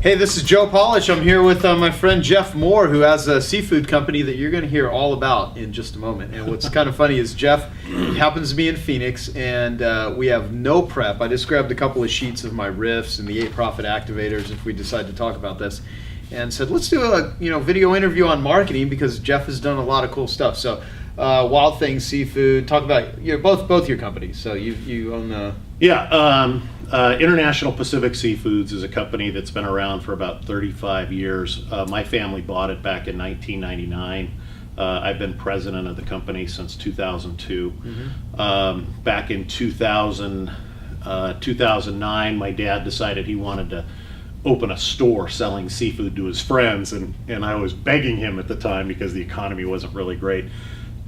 Hey, this is Joe Polish. I'm here with my friend Jeff Moore, who has a seafood company that you're going to hear all about in just a moment. And what's kind of funny is Jeff happens to be in Phoenix, and we have no prep. I just grabbed a couple of sheets of my riffs and the 8 profit activators if we decide to talk about this, and said, let's do a video interview on marketing because Jeff has done a lot of cool stuff. So Wild Things Seafood, talk about both your companies. So you own the... International Pacific Seafoods is a company that's been around for about 35 years. My family bought it back in 1999. I've been president of the company since 2002. Mm-hmm. Back in 2009, my dad decided he wanted to open a store selling seafood to his friends, and I was begging him at the time because the economy wasn't really great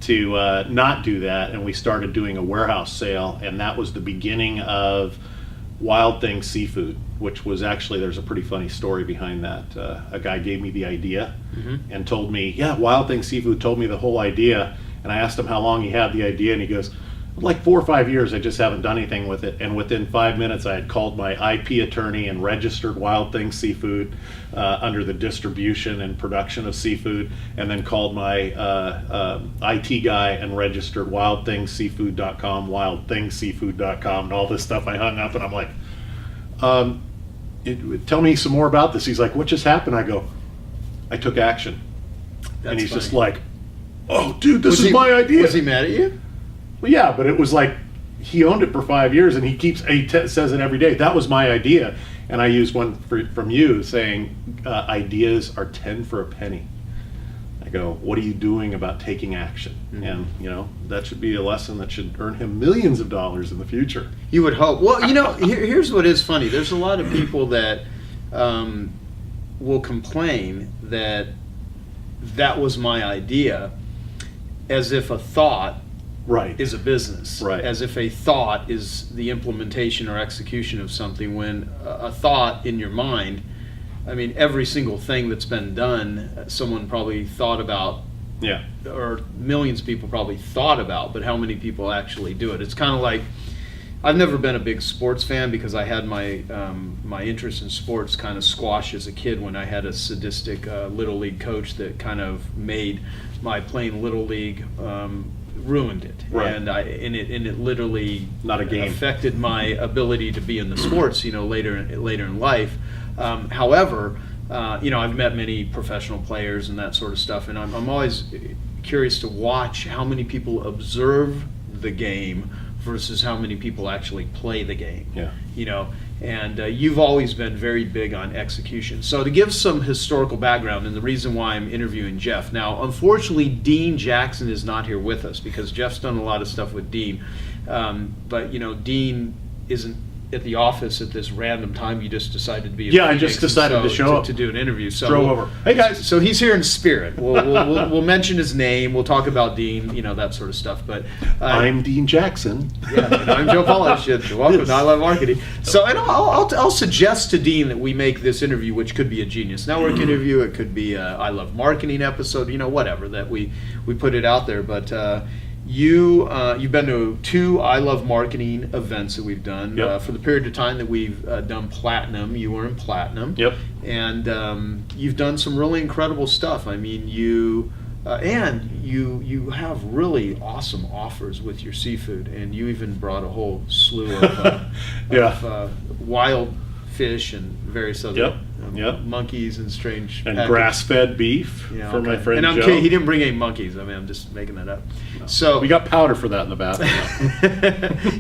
to not do that, and we started doing a warehouse sale, and that was the beginning of Wild Things Seafood, which was actually, there's a pretty funny story behind that. A guy gave me the idea and told me, Wild Things Seafood told me the whole idea, and I asked him how long he had the idea, and he goes, like 4 or 5 years, I just haven't done anything with it. And within 5 minutes, I had called my IP attorney and registered Wild Things Seafood under the distribution and production of seafood, and then called my IT guy and registered wildthingsseafood.com, wildthingsseafood.com, and all this stuff. I hung up, and I'm like, tell me some more about this. He's like, what just happened? I go, I took action. And he's just like, oh, dude, this is my idea. Was he mad at you? Well, yeah, but it was like he owned it for 5 years, and he says it every day. That was my idea, and I used one from you saying ideas are 10 for a penny. I go, what are you doing about taking action? Mm-hmm. And that should be a lesson that should earn him millions of dollars in the future. You would hope. Well, here's what is funny. There's a lot of people that will complain that was my idea, as if a thought is a business, as if a thought is the implementation or execution of something, when a thought in your mind, I mean, every single thing that's been done, someone probably thought about, or millions of people probably thought about, but how many people actually do it? It's kind of like, I've never been a big sports fan because I had my my interest in sports kind of squashed as a kid when I had a sadistic Little League coach that kind of made my playing Little League ruined it, and it literally not a game affected my ability to be in the sports, later in life. However, I've met many professional players and that sort of stuff, and I'm always curious to watch how many people observe the game versus how many people actually play the game. And you've always been very big on execution. So to give some historical background, and the reason why I'm interviewing Jeff. Now, unfortunately, Dean Jackson is not here with us because Jeff's done a lot of stuff with Dean. But Dean isn't at the office at this random time. You just decided to be I just decided to show up to do an interview. So drove over. Hey guys. So he's here in spirit. We'll mention his name. We'll talk about Dean, that sort of stuff. But I'm Dean Jackson. And I'm Joe Polish. Welcome to I Love Marketing. So, and I'll suggest to Dean that we make this interview, which could be a Genius Network interview. It could be a I Love Marketing episode. Whatever, that we put it out there. But you've been to 2 I Love Marketing events that we've done. For the period of time that we've done Platinum, you were in Platinum. And you've done some really incredible stuff. I mean, you have really awesome offers with your seafood, and you even brought a whole slew of wild fish and various other monkeys and strange and grass-fed beef for my friend and Joe. He didn't bring any monkeys. I mean, I'm just making that up. No. So we got powder for that in the bathroom.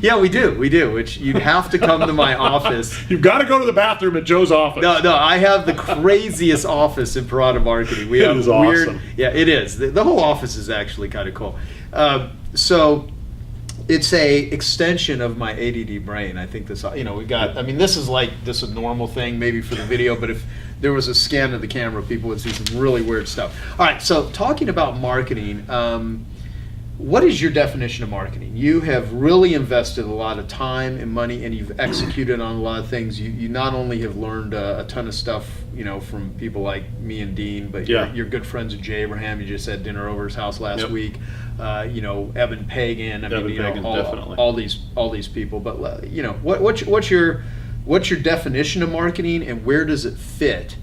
Yeah, we do. Which you'd have to come to my office. You've got to go to the bathroom at Joe's office. No, I have the craziest office in Parada Marketing. We have is weird. Awesome. Yeah, it is. The whole office is actually kind of cool. So it's a extension of my ADD brain. I think this, we got, I mean, this is a normal thing maybe for the video, but if there was a scan of the camera, people would see some really weird stuff. All right, so talking about marketing, what is your definition of marketing? You have really invested a lot of time and money, and you've executed on a lot of things. You not only have learned a ton of stuff, from people like me and Dean, but you're good friends with Jay Abraham. You just had dinner over his house last week. Evan Pagan. Definitely. All these people. But what's your what's your definition of marketing, and where does it fit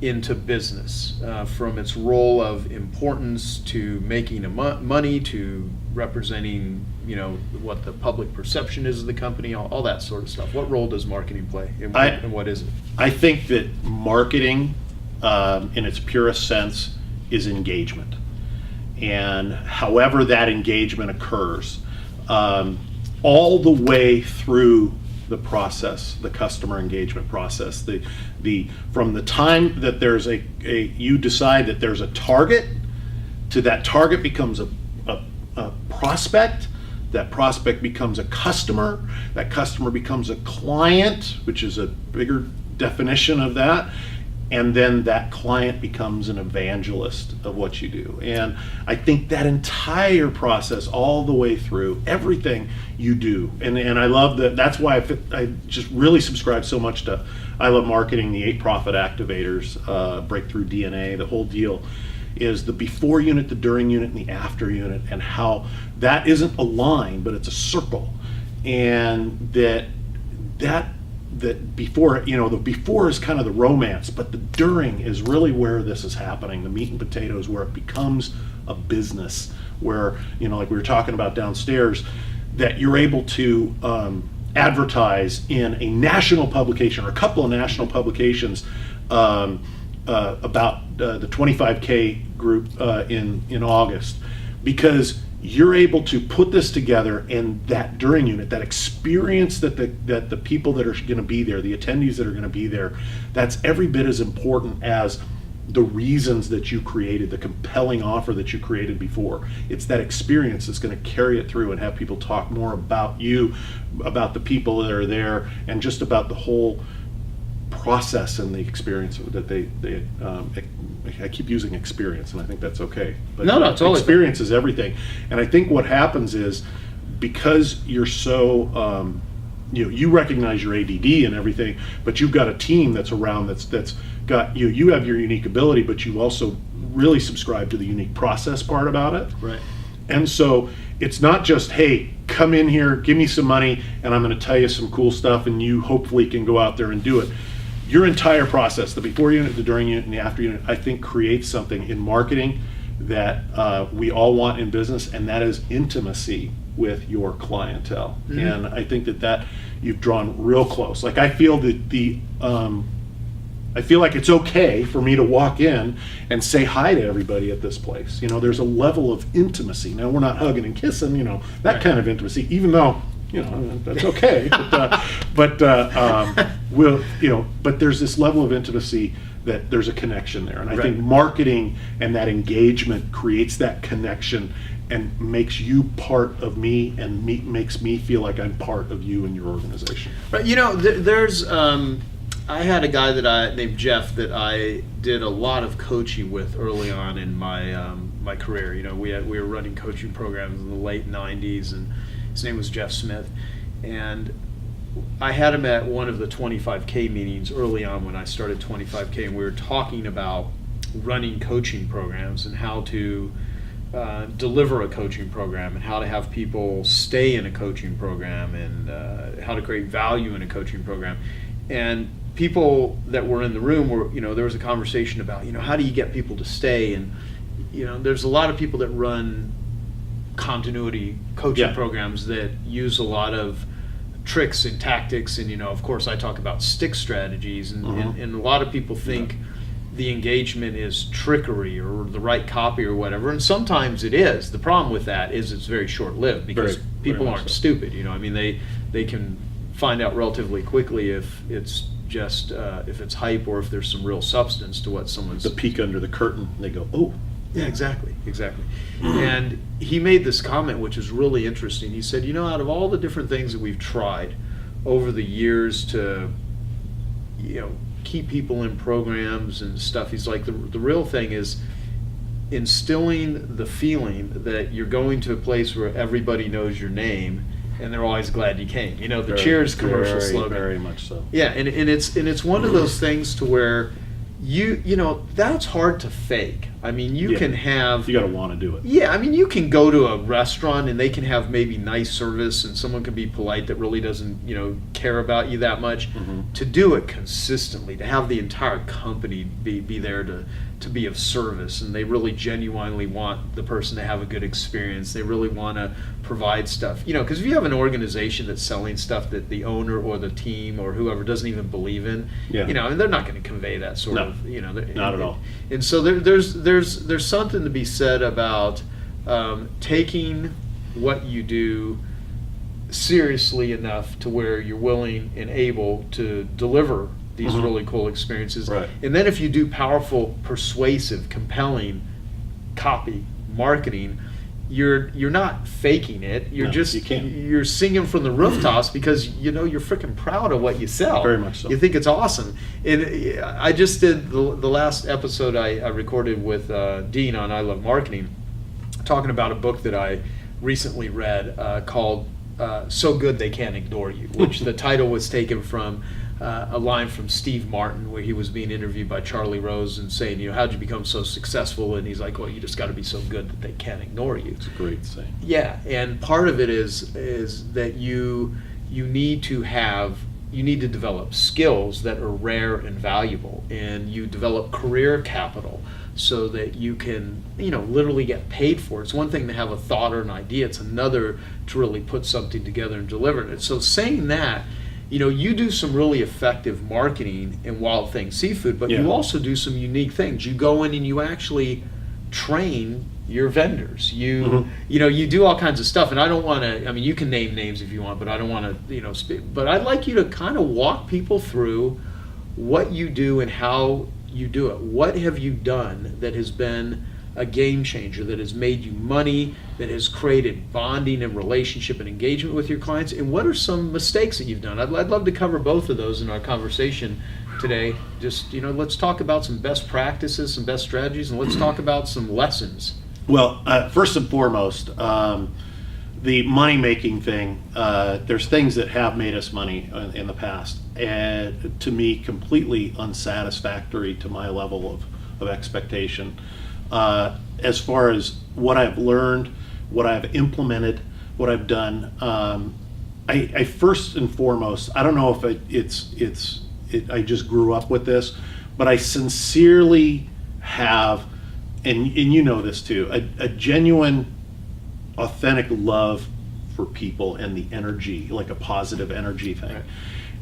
into business, from its role of importance to making money to representing, what the public perception is of the company, all that sort of stuff. What role does marketing play, and what is it? I think that marketing, in its purest sense, is engagement. And however that engagement occurs, all the way through the process, the customer engagement process, from the time that there's you decide that there's a target, to that target becomes a prospect, that prospect becomes a customer, that customer becomes a client, which is a bigger definition of that, and then that client becomes an evangelist of what you do. And I think that entire process, all the way through, everything you do, and I love that. That's why I just really subscribe so much to I Love Marketing, the 8 profit activators, breakthrough DNA. The whole deal is the before unit, the during unit, and the after unit, and how that isn't a line, but it's a circle, and that before, the before is kind of the romance, but the during is really where this is happening, the meat and potatoes, where it becomes a business, where, like we were talking about downstairs, that you're able to advertise in a national publication or a couple of national publications about the 25K group in August, because you're able to put this together, and that during unit, that experience that the people that are going to be there, the attendees that are going to be there, that's every bit as important as the reasons that you created, the compelling offer that you created before. It's that experience that's going to carry it through and have people talk more about you, about the people that are there, and just about the whole process and the experience that they I keep using experience, and I think that's okay. But no, totally. Experience is everything. And I think what happens is, because you're so you recognize your ADD and everything, but you've got a team that's around that's got you have your unique ability, but you also really subscribe to the unique process part about it. Right. And so it's not just, hey, come in here, give me some money, and I'm going to tell you some cool stuff, and you hopefully can go out there and do it. Your entire process, the before unit, the during unit, and the after unit, I think creates something in marketing that we all want in business, and that is intimacy with your clientele. Mm-hmm. And I think that you've drawn real close. Like, I feel that I feel like it's okay for me to walk in and say hi to everybody at this place. There's a level of intimacy. Now, we're not hugging and kissing, that right. kind of intimacy, even though, that's okay. But there's this level of intimacy that there's a connection there. And I think marketing and that engagement creates that connection and makes you part of me, and makes me feel like I'm part of you and your organization. Right. There's I had a guy named Jeff that I did a lot of coaching with early on in my career. We were running coaching programs in the late 90s, and his name was Jeff Smith. And I had him at one of the 25K meetings early on when I started 25K, and we were talking about running coaching programs and how to deliver a coaching program, and how to have people stay in a coaching program, and how to create value in a coaching program. And people that were in the room were, there was a conversation about, how do you get people to stay? And, there's a lot of people that run continuity coaching programs that use a lot of tricks and tactics, and of course I talk about stick strategies, and, and a lot of people think the engagement is trickery or the right copy or whatever, and sometimes it is. The problem with that is it's very short-lived, because people aren't stupid. They can find out relatively quickly if it's just if it's hype, or if there's some real substance to what someone's. The peek under the curtain, they go, oh. Yeah, exactly. And he made this comment, which is really interesting. He said, out of all the different things that we've tried over the years to, keep people in programs and stuff, he's like, the real thing is instilling the feeling that you're going to a place where everybody knows your name, and they're always glad you came. The Cheers commercial slogan. Very much so. Yeah, and it's one of those things to where that's hard to fake. I mean, you Yeah. can have... You got to want to do it. Yeah, I mean, you can go to a restaurant and they can have maybe nice service and someone can be polite that really doesn't, care about you that much. Mhm. To do it consistently, to have the entire company be there to be of service, and they really genuinely want the person to have a good experience. They really want to provide stuff. Because if you have an organization that's selling stuff that the owner or the team or whoever doesn't even believe in, Yeah. and they're not going to convey that sort No, of, not at all. And so there's something to be said about taking what you do seriously enough to where you're willing and able to deliver these Mhm. really cool experiences. Right. And then if you do powerful, persuasive, compelling copy, marketing, you're not faking it. You're No, just you can't. you're singing from the rooftops because you're freaking proud of what you sell. Very much so. You think it's awesome. And I just did the last episode I recorded with Dean on I Love Marketing, talking about a book that I recently read called So Good They Can't Ignore You, which the title was taken from a line from Steve Martin where he was being interviewed by Charlie Rose and saying, how'd you become so successful? And he's like, well, you just got to be so good that they can't ignore you. It's a great saying. Yeah, and part of it is that you need to develop skills that are rare and valuable, and you develop career capital so that you can literally get paid for it. It's one thing to have a thought or an idea, it's another to really put something together and deliver it. So saying that, you do some really effective marketing in Wild Things Seafood, but Yeah. you also do some unique things. You go in and you actually train your vendors. You do all kinds of stuff, and I don't want to. I mean, you can name names if you want, but I don't want to. Speak. But I'd like you to kind of walk people through what you do and how you do it. What have you done that has been a game changer, that has made you money, that has created bonding and relationship and engagement with your clients? And what are some mistakes that you've done? I'd love to cover both of those in our conversation today. Just, let's talk about some best practices, some best strategies, and let's talk about some lessons. Well, first and foremost, the money-making thing, there's things that have made us money in the past, and to me, completely unsatisfactory to my level of expectation. As far as what I've learned, what I've implemented, what I've done, I first and foremost, I don't know if I just grew up with this, but I sincerely have, and you know this too, a genuine, authentic love for people and the energy, like a positive energy thing. Right.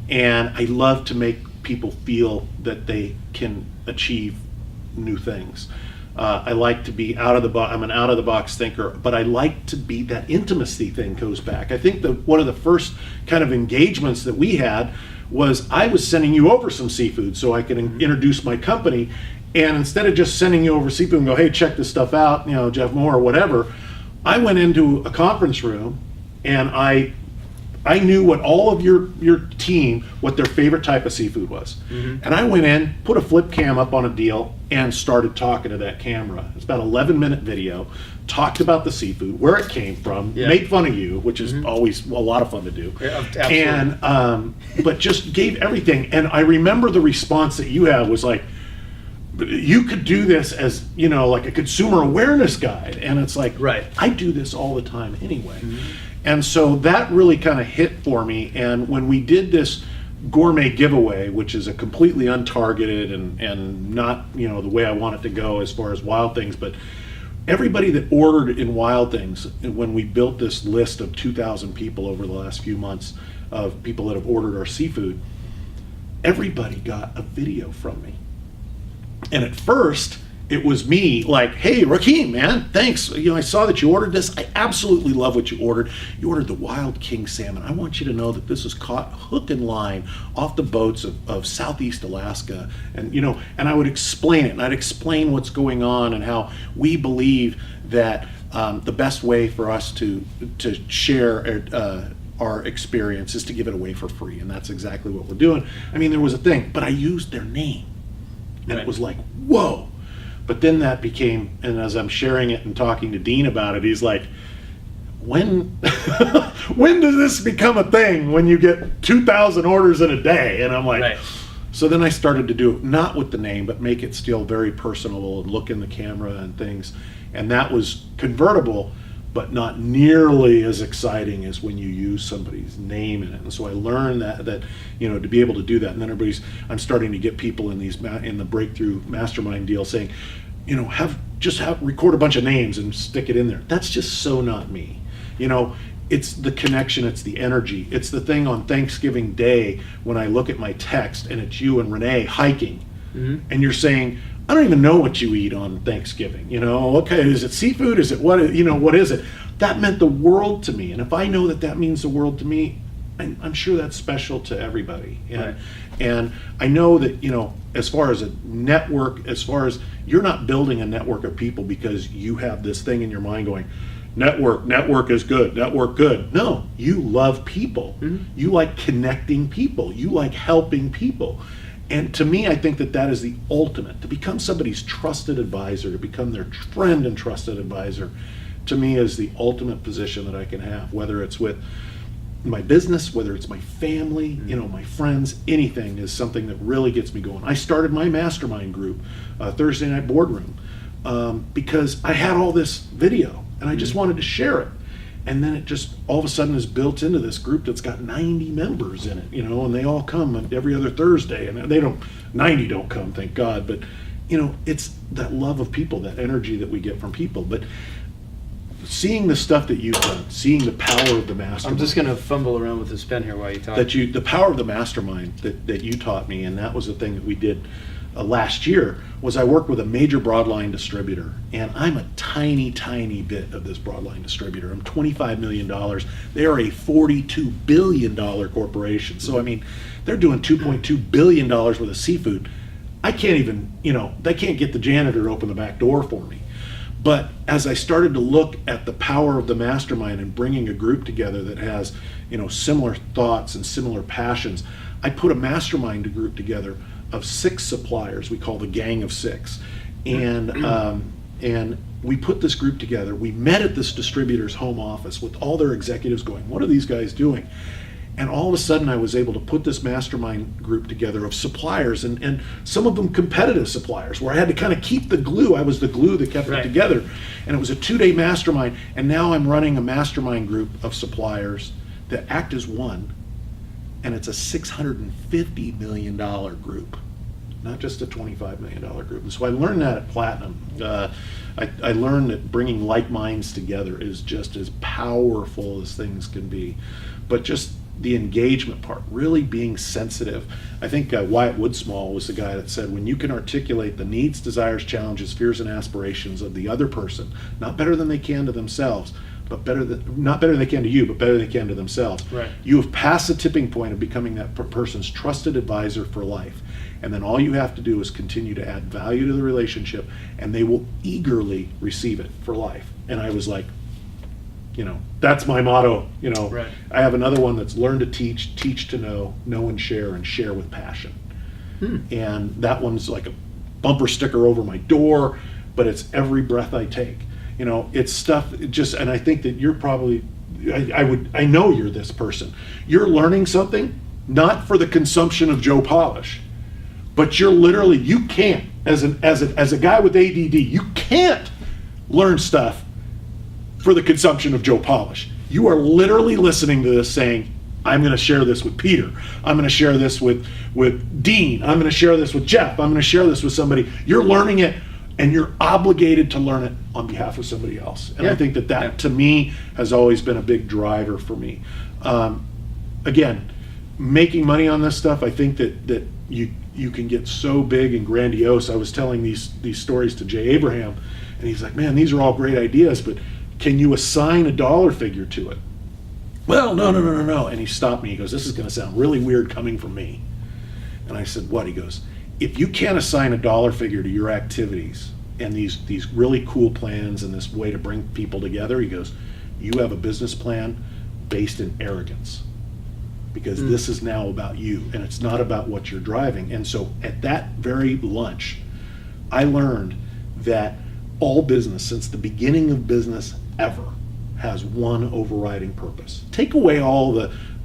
And I love to make people feel that they can achieve new things. I like to be out of the box. I'm an out of the box thinker, but I like to be, that intimacy thing goes back. I think that one of the first kind of engagements that we had was I was sending you over some seafood so I could introduce my company. And instead of just sending you over seafood and go, hey, check this stuff out, Jeff Moore or whatever, I went into a conference room and I knew what all of your team, what their favorite type of seafood was. Mm-hmm. And I went in, put a flip cam up on a deal, and started talking to that camera. It's about an 11-minute video, talked about the seafood, where it came from, made fun of you, which is always a lot of fun to do. Yeah, absolutely. And, but just gave everything. And I remember the response that you had was like, you could do this as, like a consumer awareness guide. And it's like, right. I do this all the time anyway. Mm-hmm. And so that really kind of hit for me. And when we did this gourmet giveaway, which is a completely untargeted and not, the way I want it to go as far as Wild Things, but everybody that ordered in Wild Things, when we built this list of 2,000 people over the last few months of people that have ordered our seafood, everybody got a video from me. And at first, it was me like, hey, Rakeem, man, thanks. I saw that you ordered this. I absolutely love what you ordered. You ordered the Wild King salmon. I want you to know that this is caught hook and line off the boats of Southeast Alaska. And, and I would explain it. And I'd explain what's going on and how we believe that the best way for us to share our experience is to give it away for free. And that's exactly what we're doing. I mean, there was a thing, but I used their name. And it was like, whoa. But then that became, and as I'm sharing it and talking to Dean about it, he's like, when does this become a thing when you get 2,000 orders in a day? And I'm like, So then I started to do it not with the name, but make it still very personable and look in the camera and things. And that was convertible, but not nearly as exciting as when you use somebody's name in it. And so I learned that to be able to do that. And then I'm starting to get people in the breakthrough mastermind deal saying, record a bunch of names and stick it in there. That's just so not me. It's the connection, it's the energy. It's the thing on Thanksgiving Day when I look at my text and it's you and Renee hiking, and you're saying, I don't even know what you eat on Thanksgiving. Okay, is it seafood? Is it what is it? That meant the world to me. And if I know that means the world to me, I'm sure that's special to everybody. And I know that, as far as a network, as far as you're not building a network of people because you have this thing in your mind going, network is good, network good. No, you love people. You like connecting people. You like helping people. And to me, I think that is the ultimate. To become somebody's trusted advisor, to become their friend and trusted advisor, to me is the ultimate position that I can have, whether it's with my business, whether it's my family, my friends, anything is something that really gets me going. I started my mastermind group, Thursday Night Boardroom, because I had all this video and I just wanted to share it. And then it just all of a sudden is built into this group that's got 90 members in it, and they all come every other Thursday, and 90 don't come, thank God, but it's that love of people, that energy that we get from people. But seeing the stuff that you've done, seeing the power of the mastermind. I'm just going to fumble around with this pen here while you talk. The power of the mastermind that you taught me, and that was the thing that we did last year, was I worked with a major broadline distributor, and I'm a tiny bit of this broadline distributor. I'm $25 million. They are a $42 billion corporation. So, they're doing $2.2 billion worth of seafood. I can't even, they can't get the janitor to open the back door for me. But as I started to look at the power of the mastermind and bringing a group together that has, similar thoughts and similar passions, I put a mastermind group together of 6 suppliers. We call the Gang of 6, and we put this group together. We met at this distributor's home office with all their executives going, what are these guys doing? And all of a sudden I was able to put this mastermind group together of suppliers, and some of them competitive suppliers, where I had to kind of keep the glue. I was the glue that kept it together. And it was a 2-day mastermind, and now I'm running a mastermind group of suppliers that act as one, and it's a $650 million group, not just a $25 million group. And so I learned that at Platinum. I learned that bringing like minds together is just as powerful as things can be. But just the engagement part, really being sensitive. I think Wyatt Woodsmall was the guy that said, when you can articulate the needs, desires, challenges, fears, and aspirations of the other person, not better than they can to themselves, but not better than they can to you, but better than they can to themselves. Right. You have passed the tipping point of becoming that person's trusted advisor for life. And then all you have to do is continue to add value to the relationship, and they will eagerly receive it for life. And I was like, that's my motto. Right. I have another one that's learn to teach, teach to know and share with passion. And that one's like a bumper sticker over my door, but it's every breath I take. It's stuff and I think that you're probably, I know you're this person. You're learning something, not for the consumption of Joe Polish, but you can't, as a guy with ADD, you can't learn stuff for the consumption of Joe Polish. You are literally listening to this saying, I'm going to share this with Peter. I'm going to share this with Dean. I'm going to share this with Jeff. I'm going to share this with somebody. You're learning it, and you're obligated to learn it on behalf of somebody else. And I think that to me has always been a big driver for me. Again, making money on this stuff, I think that you can get so big and grandiose. I was telling these stories to Jay Abraham, and he's like, man, these are all great ideas, but can you assign a dollar figure to it? Well, no. And he stopped me. He goes, this is going to sound really weird coming from me. And I said, what? He goes, if you can't assign a dollar figure to your activities and these really cool plans and this way to bring people together, he goes, you have a business plan based in arrogance, because this is now about you and it's not about what you're driving. And so at that very lunch, I learned that all business, since the beginning of business ever, has one overriding purpose. Take away all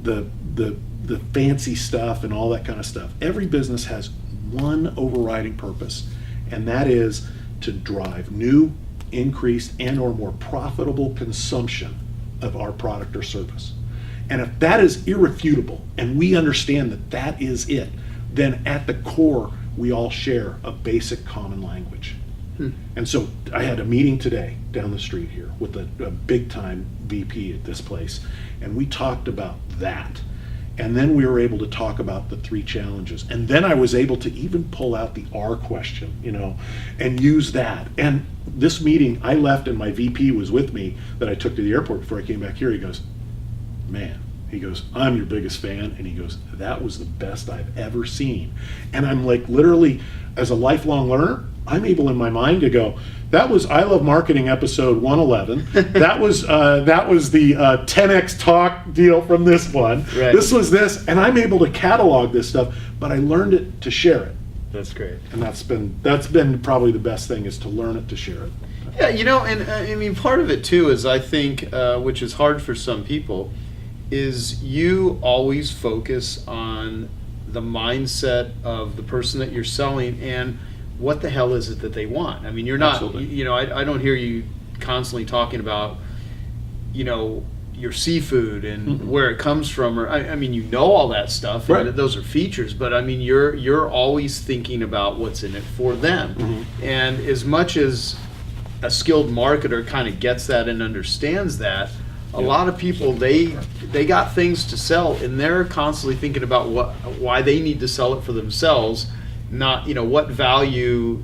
the fancy stuff and all that kind of stuff. Every business has one overriding purpose, and that is to drive new, increased, and or more profitable consumption of our product or service. And if that is irrefutable, and we understand that that is it, then at the core, we all share a basic common language. And so I had a meeting today down the street here with a big time VP at this place, and we talked about that. And then we were able to talk about the 3 challenges. And then I was able to even pull out the R question, and use that. And this meeting, I left and my VP was with me that I took to the airport before I came back here. He goes, man, he goes, I'm your biggest fan. And he goes, that was the best I've ever seen. And I'm like, literally, as a lifelong learner, I'm able in my mind to go, that was I Love Marketing episode 111. That was the 10x talk deal from this one. Right. This was this, and I'm able to catalog this stuff, but I learned it to share it. That's great. And that's been probably the best thing, is to learn it to share it. Yeah, and I mean, part of it too is, I think, which is hard for some people, is you always focus on the mindset of the person that you're selling and what the hell is it that they want. I mean, you're not, Absolutely. I don't hear you constantly talking about, your seafood and where it comes from, or I mean, all that stuff, Right. and those are features, but I mean, you're always thinking about what's in it for them. And as much as a skilled marketer kind of gets that and understands that, a lot of people, they got things to sell, and they're constantly thinking about why they need to sell it for themselves, not what value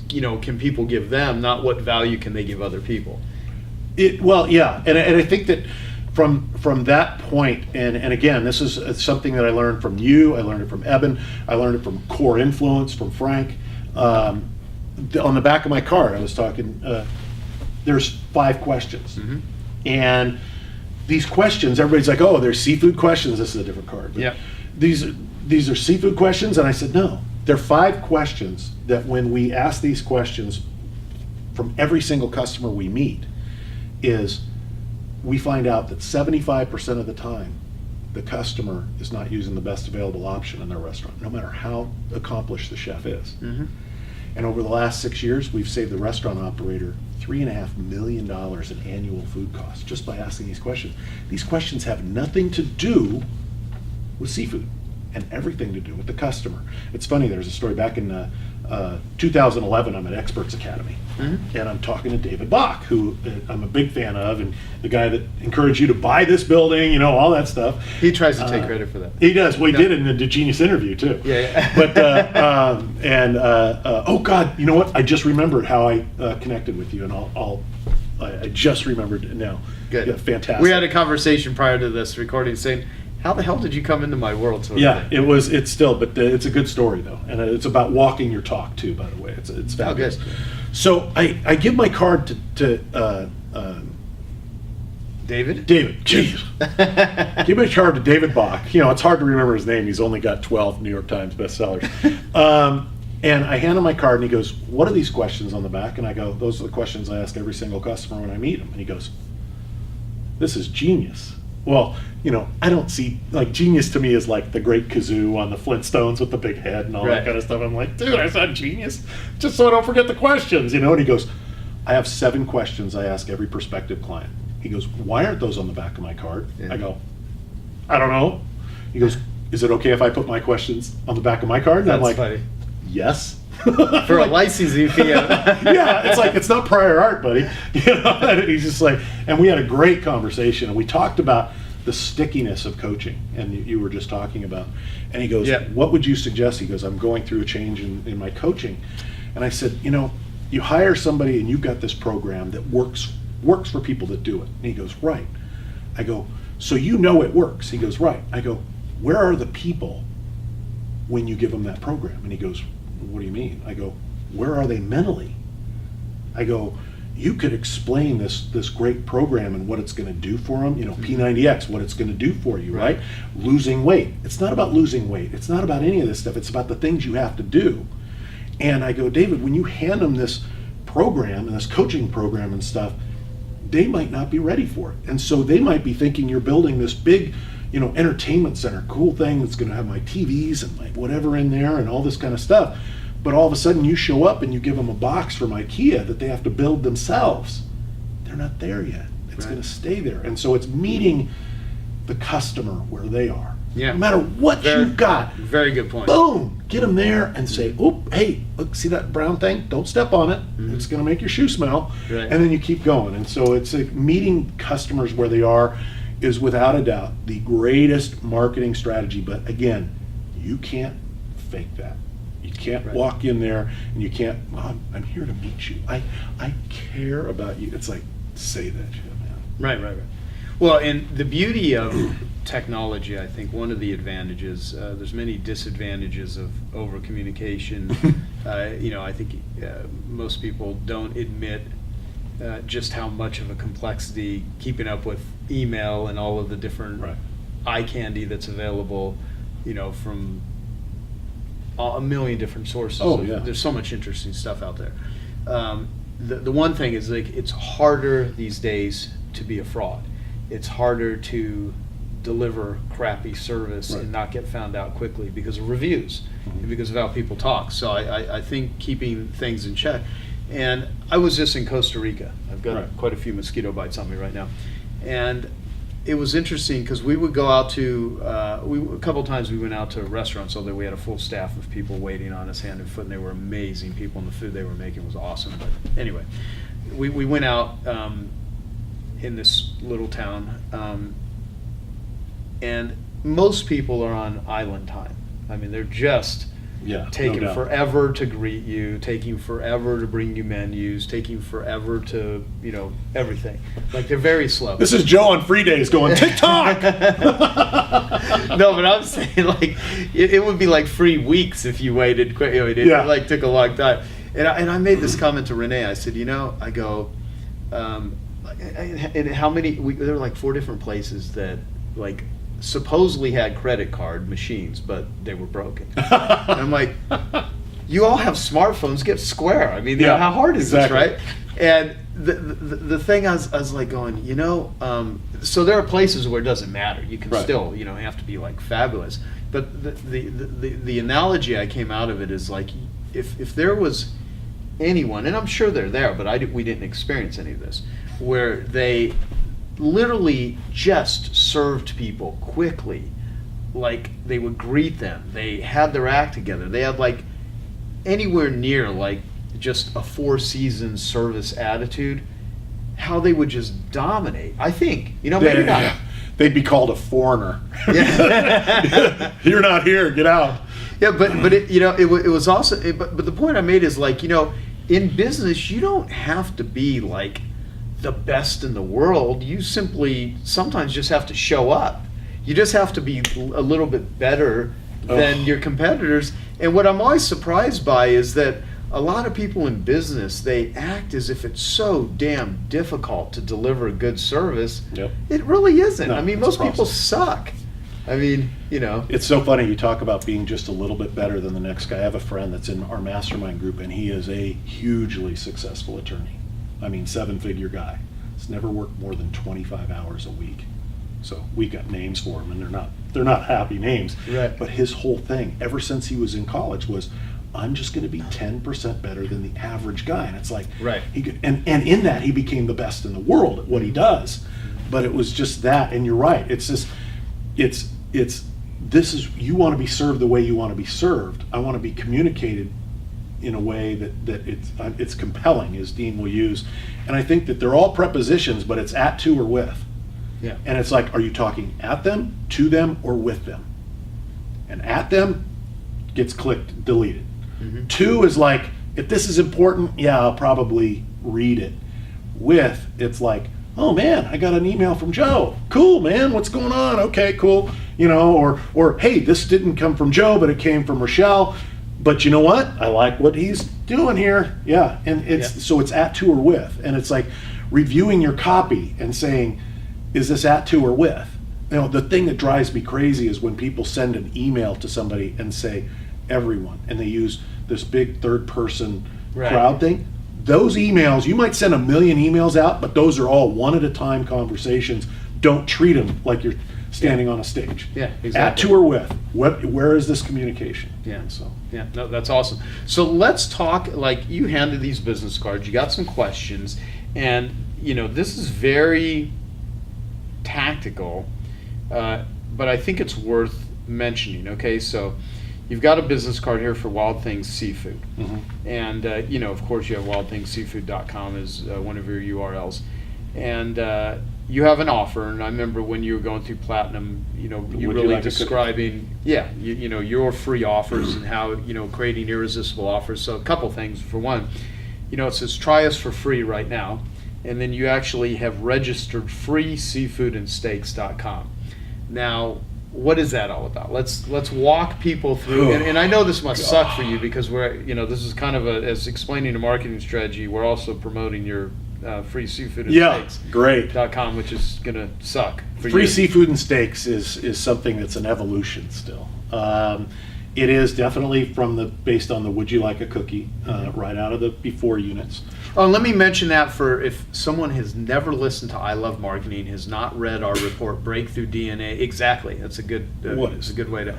can people give them, not what value can they give other people. Well, yeah, and I think that from that point, and again, this is something that I learned from you, I learned it from Eben, I learned it from Core Influence, from Frank. On the back of my card, I was talking, there's 5 questions. And these questions, everybody's like, oh, there's seafood questions, this is a different card. But Yeah. These are seafood questions, and I said, no, they're 5 questions that when we ask these questions from every single customer we meet, is we find out that 75% of the time, the customer is not using the best available option in their restaurant, no matter how accomplished the chef is. And over the last 6 years, we've saved the restaurant operator $3.5 million in annual food costs just by asking these questions. These questions have nothing to do with seafood and everything to do with the customer. It's funny, there's a story back in 2011, I'm at Experts Academy, and I'm talking to David Bach, who I'm a big fan of, and the guy that encouraged you to buy this building, all that stuff. He tries to take credit for that. He does. Well, he did it in the Genius interview, too. Yeah. But, oh God, you know what? I just remembered how I connected with you, and I just remembered it now. Good. Yeah, fantastic. We had a conversation prior to this recording saying, how the hell did you come into my world? Sort of thing. It's still, but it's a good story though, and it's about walking your talk too. By the way, it's fabulous. good. So I give my card to David. Jeez, give my card to David Bach. It's hard to remember his name. He's only got 12 New York Times bestsellers. And I hand him my card, and he goes, "What are these questions on the back?" And I go, "Those are the questions I ask every single customer when I meet them." And he goes, "This is genius." Well, I don't see, genius to me is like the great kazoo on the Flintstones with the big head and all Right. that kind of stuff. I'm like, dude, I said genius, just so I don't forget the questions, And he goes, I have 7 questions I ask every prospective client. He goes, why aren't those on the back of my card? Yeah. I go, I don't know. He goes, is it okay if I put my questions on the back of my card? And I'm That's like, funny. yes. For a licensing fee. Yeah, it's not prior art, buddy. And he's just like, and we had a great conversation, and we talked about the stickiness of coaching, and you were just talking about. And he goes, Yeah. what would you suggest? He goes, I'm going through a change in my coaching. And I said, you hire somebody and you've got this program that works for people that do it. And he goes, right. I go, so it works? He goes, right. I go, where are the people when you give them that program? And he goes, what do you mean? I go, where are they mentally? I go, you could explain this great program and what it's going to do for them, P90X, what it's going to do for you, right? Losing weight. It's not about losing weight. It's not about any of this stuff. It's about the things you have to do. And I go, David, when you hand them this program and this coaching program and stuff, they might not be ready for it. And so they might be thinking you're building this big, entertainment center, cool thing that's going to have my TVs and my whatever in there and all this kind of stuff. But all of a sudden you show up and you give them a box from IKEA that they have to build themselves. They're not there yet. It's Right. going to stay there. And so it's meeting the customer where they are. Yeah. No matter what you've got, Very good point. boom, get them there and say, oh, hey, look, see that brown thing? Don't step on it. It's going to make your shoe smell. Right. And then you keep going. And so it's meeting customers where they are is without a doubt the greatest marketing strategy. But again, you can't fake that. You can't Right. walk in there and you can't, well, I'm here to meet you. I care about you. It's like, say that shit, man. Right. Well, and the beauty of technology, I think one of the advantages, there's many disadvantages of over communication. I think most people don't admit just how much of a complexity keeping up with email and all of the different Right. eye candy that's available, from a million different sources. Oh, yeah. There's so much interesting stuff out there. The one thing is, like, it's harder these days to be a fraud. It's harder to deliver crappy service Right. and not get found out quickly because of reviews and because of how people talk. So I think keeping things in check. And I was just in Costa Rica. I've got Right. quite a few mosquito bites on me right now. And it was interesting because we would go out to, a couple times we went out to restaurants, so that we had a full staff of people waiting on us hand and foot, and they were amazing people, and the food they were making was awesome. But anyway, we went out in this little town, and most people are on island time. I mean, they're just Yeah, no taking doubt. forever to greet you, taking forever to bring you menus, taking forever to, everything. Like, they're very slow. This is Joe on free days going, TikTok! No, but I'm saying, like, it would be like 3 weeks if you waited quick. Yeah. It took a long time. And I made this comment to Renee. I said, I go, and how many? There were like 4 different places that like supposedly had credit card machines, but they were broken. And I'm like, you all have smartphones. Get Square. I mean, Yeah, how hard is exactly. this, right? And the thing I was like going, so there are places where it doesn't matter. You can Right. still, have to be like fabulous. But the analogy I came out of it is like, if there was anyone, and I'm sure they're there, but we didn't experience any of this, where they literally just served people quickly, like they would greet them, they had their act together, they had like anywhere near like just a 4 seasons service attitude, how they would just dominate. I think, maybe not. They'd be called a foreigner. Yeah. You're not here, get out. Yeah, but it was also, but the point I made is like, in business, you don't have to be like the best in the world. You simply sometimes just have to show up. You just have to be a little bit better than your competitors. And what I'm always surprised by is that a lot of people in business, they act as if it's so damn difficult to deliver a good service. Yep. It really isn't. No, I mean, it's a most people process. suck. I mean, It's so funny you talk about being just a little bit better than the next guy. I have a friend that's in our mastermind group, and he is a hugely successful attorney. I mean, 7-figure guy. He's never worked more than 25 hours a week. So we got names for him, and they're not happy names. Right. But his whole thing, ever since he was in college, was I'm just going to be 10% better than the average guy. And it's like, Right. And in that he became the best in the world at what he does. But it was just that, and you're right. It's just, this is, you want to be served the way you want to be served. I want to be communicated in a way that it's compelling, as Dean will use. And I think that they're all prepositions, but it's at, to, or with. yeah. And it's like, are you talking at them, to them, or with them? And at them gets clicked, deleted. Mhm. To is like, if this is important, yeah, I'll probably read it. With, it's like, oh man, I got an email from Joe. Cool, man, what's going on? Okay, cool. Or hey, this didn't come from Joe, but it came from Rochelle. But you know what? I like what he's doing here. Yeah, and so it's at, to, or with. And it's like reviewing your copy and saying, is this at, to, or with? The thing that drives me crazy is when people send an email to somebody and say, everyone, and they use this big third person Right. crowd thing. Those emails, you might send 1 million emails out, but those are all one at a time conversations. Don't treat them like you're standing on a stage. Yeah, At, exactly. to, or with. Where is this communication? Yeah. So. Yeah, no, that's awesome. So let's talk, like, you handed these business cards, you got some questions, and, this is very tactical, but I think it's worth mentioning, okay? So you've got a business card here for Wild Things Seafood. And, of course, you have wildthingsseafood.com as one of your URLs. And you have an offer, and I remember when you were going through Platinum, you Would really you like a describing, your free offers and how, creating irresistible offers. So a couple things. For one, it says try us for free right now, and then you actually have registered freeseafoodandsteaks.com. Now, what is that all about? Let's walk people through, and I know this must suck for you because this is kind of as explaining a marketing strategy. We're also promoting your free seafood and steaks. Great. .com, which is gonna suck for Free you. seafood and steaks is something that's an evolution still. It is definitely based on the would you like a cookie right out of the before units. Oh, let me mention that for if someone has never listened to I Love Marketing, has not read our report Breakthrough DNA. Exactly, that's a good. It's a good way to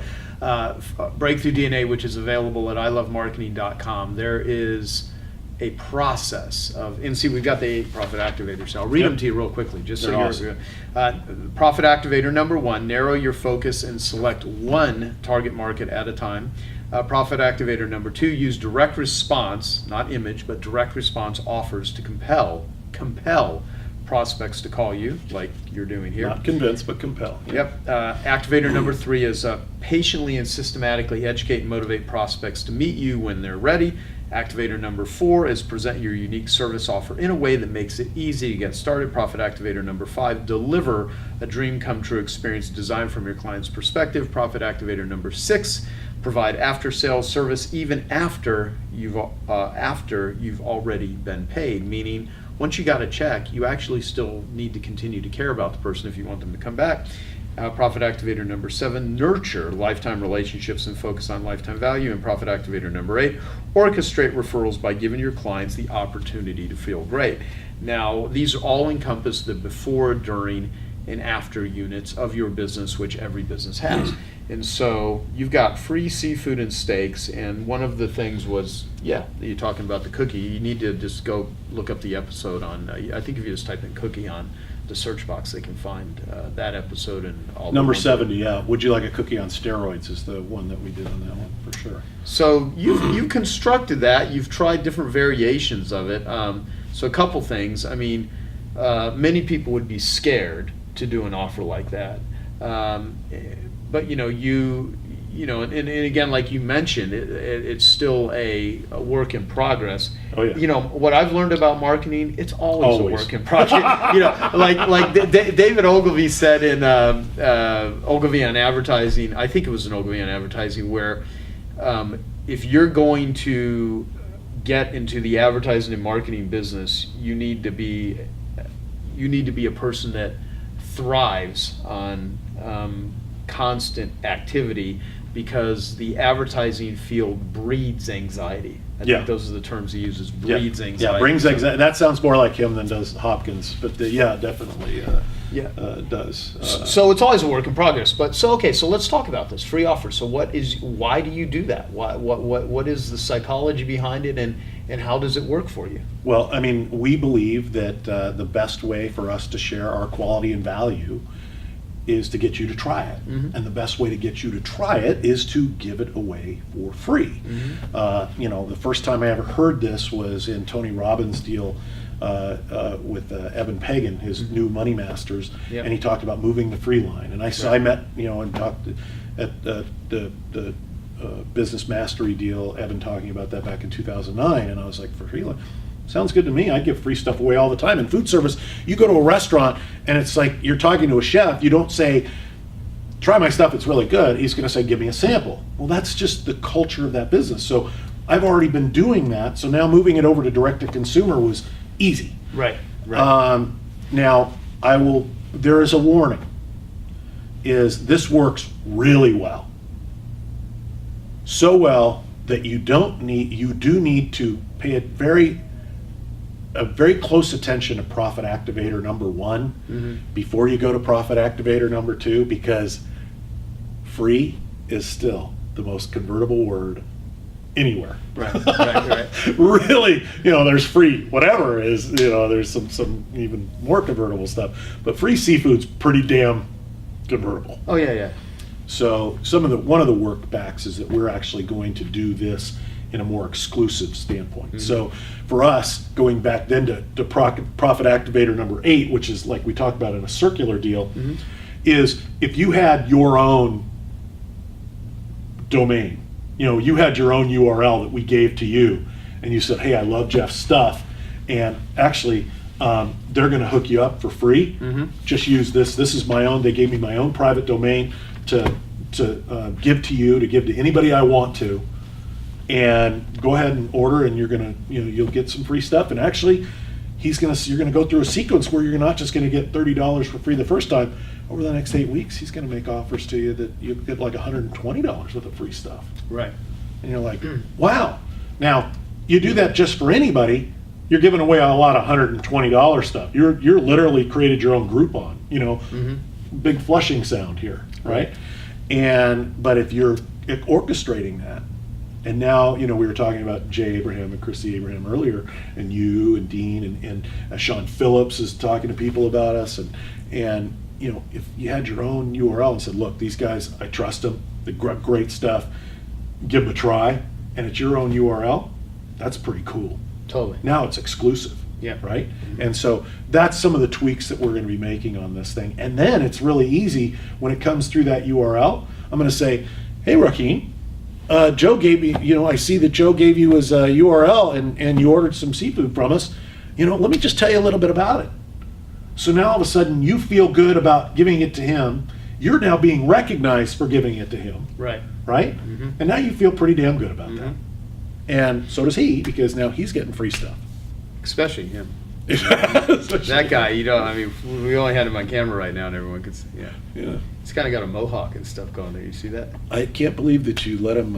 Breakthrough DNA, which is available at ilovemarketing.com. There is a process of, and see, we've got the 8 profit activators. So I'll read them to you real quickly, just so They're you're. awesome. Profit activator number 1: narrow your focus and select one target market at a time. Profit activator number 2: use direct response, not image, but direct response offers to compel prospects to call you, like you're doing here. Not convince, but compel. Yep. Activator number 3 is patiently and systematically educate and motivate prospects to meet you when they're ready. Activator number 4 is present your unique service offer in a way that makes it easy to get started. Profit activator number 5: deliver a dream come true experience designed from your client's perspective. Profit activator number 6: provide after sales service even after you've already been paid, meaning once you got a check, you actually still need to continue to care about the person if you want them to come back. Profit activator number 7: nurture lifetime relationships and focus on lifetime value. And profit activator number 8: orchestrate referrals by giving your clients the opportunity to feel great. Now, these all encompass the before, during, and after units of your business, which every business has. And so you've got free seafood and steaks, and one of the things was, you're talking about the cookie. You need to just go look up the episode on, I think if you just type in cookie on the search box, they can find that episode and all. Number 70, yeah. Would you like a cookie on steroids is the one that we did on that one, for sure. So you've constructed that. You've tried different variations of it. So a couple things. I mean, many people would be scared to do an offer like that. But and again, like you mentioned, it's still a work in progress. Oh, yeah. What I've learned about marketing, it's always a work in progress. Like David Ogilvy said in Ogilvy on Advertising, I think it was in Ogilvy on Advertising, where if you're going to get into the advertising and marketing business, you need to be a person that thrives on constant activity, because the advertising field breeds anxiety. I think those are the terms he uses, breeds anxiety. Yeah, brings anxiety. That sounds more like him than does Hopkins, but definitely does. So it's always a work in progress. But so let's talk about this free offer. So why do you do that? What is the psychology behind it, and how does it work for you? Well, I mean, we believe that the best way for us to share our quality and value is to get you to try it. Mm-hmm. And the best way to get you to try it is to give it away for free. Mm-hmm. The first time I ever heard this was in Tony Robbins' deal with Evan Pagan, his Mm-hmm. new Money Masters, Yep. and he talked about moving the free line. And I met, and talked at the Business Mastery deal, Evan talking about that back in 2009, and I was like, for free line? Sounds good to me. I give free stuff away all the time. In food service, you go to a restaurant and it's like you're talking to a chef. You don't say, try my stuff, it's really good. He's going to say, give me a sample. Well, that's just the culture of that business. So I've already been doing that. So now moving it over to direct to consumer was easy. Right. Now, there is a warning, is this works really well. So well that you do need to pay it very a very close attention to profit activator number 1 before you go to profit activator number 2, because free is still the most convertible word anywhere. Right. Really, there's free whatever is, there's some even more convertible stuff, but free seafood's pretty damn convertible. Oh yeah. So one of the work backs is that we're actually going to do this in a more exclusive standpoint. So for us, going back then to profit activator number 8, which is like we talked about in a circular deal, is if you had your own domain, you had your own URL that we gave to you, and you said, hey, I love Jeff's stuff, and actually they're going to hook you up for free. Just use this. This is my own. They gave me my own private domain to give to you, to give to anybody I want to, and go ahead and order, and you're going to, you'll get some free stuff. And actually, you're going to go through a sequence where you're not just going to get $30 for free the first time. Over the next 8 weeks, he's going to make offers to you that you get like $120 worth of free stuff. Right. And you're like, wow. Now, you do that just for anybody, you're giving away a lot of $120 stuff. You're literally created your own Groupon, big flushing sound here, right? But if you're orchestrating that, and now, we were talking about Jay Abraham and Christy Abraham earlier, and you and Dean and Sean Phillips is talking to people about us, and if you had your own URL and said, look, these guys, I trust them, they got great stuff, give them a try, and it's your own URL, that's pretty cool. Totally. Now it's exclusive. Yeah. Right? And so that's some of the tweaks that we're going to be making on this thing. And then it's really easy when it comes through that URL. I'm going to say, hey, Raheem, Joe gave me, I see that Joe gave you his URL and you ordered some seafood from us. Let me just tell you a little bit about it. So now all of a sudden you feel good about giving it to him. You're now being recognized for giving it to him. Right. Right? And now you feel pretty damn good about that. And so does he, because now he's getting free stuff. Especially him. That guy, we only had him on camera right now, and everyone could see. Yeah. He's kind of got a mohawk and stuff going there. You see that? I can't believe that you let him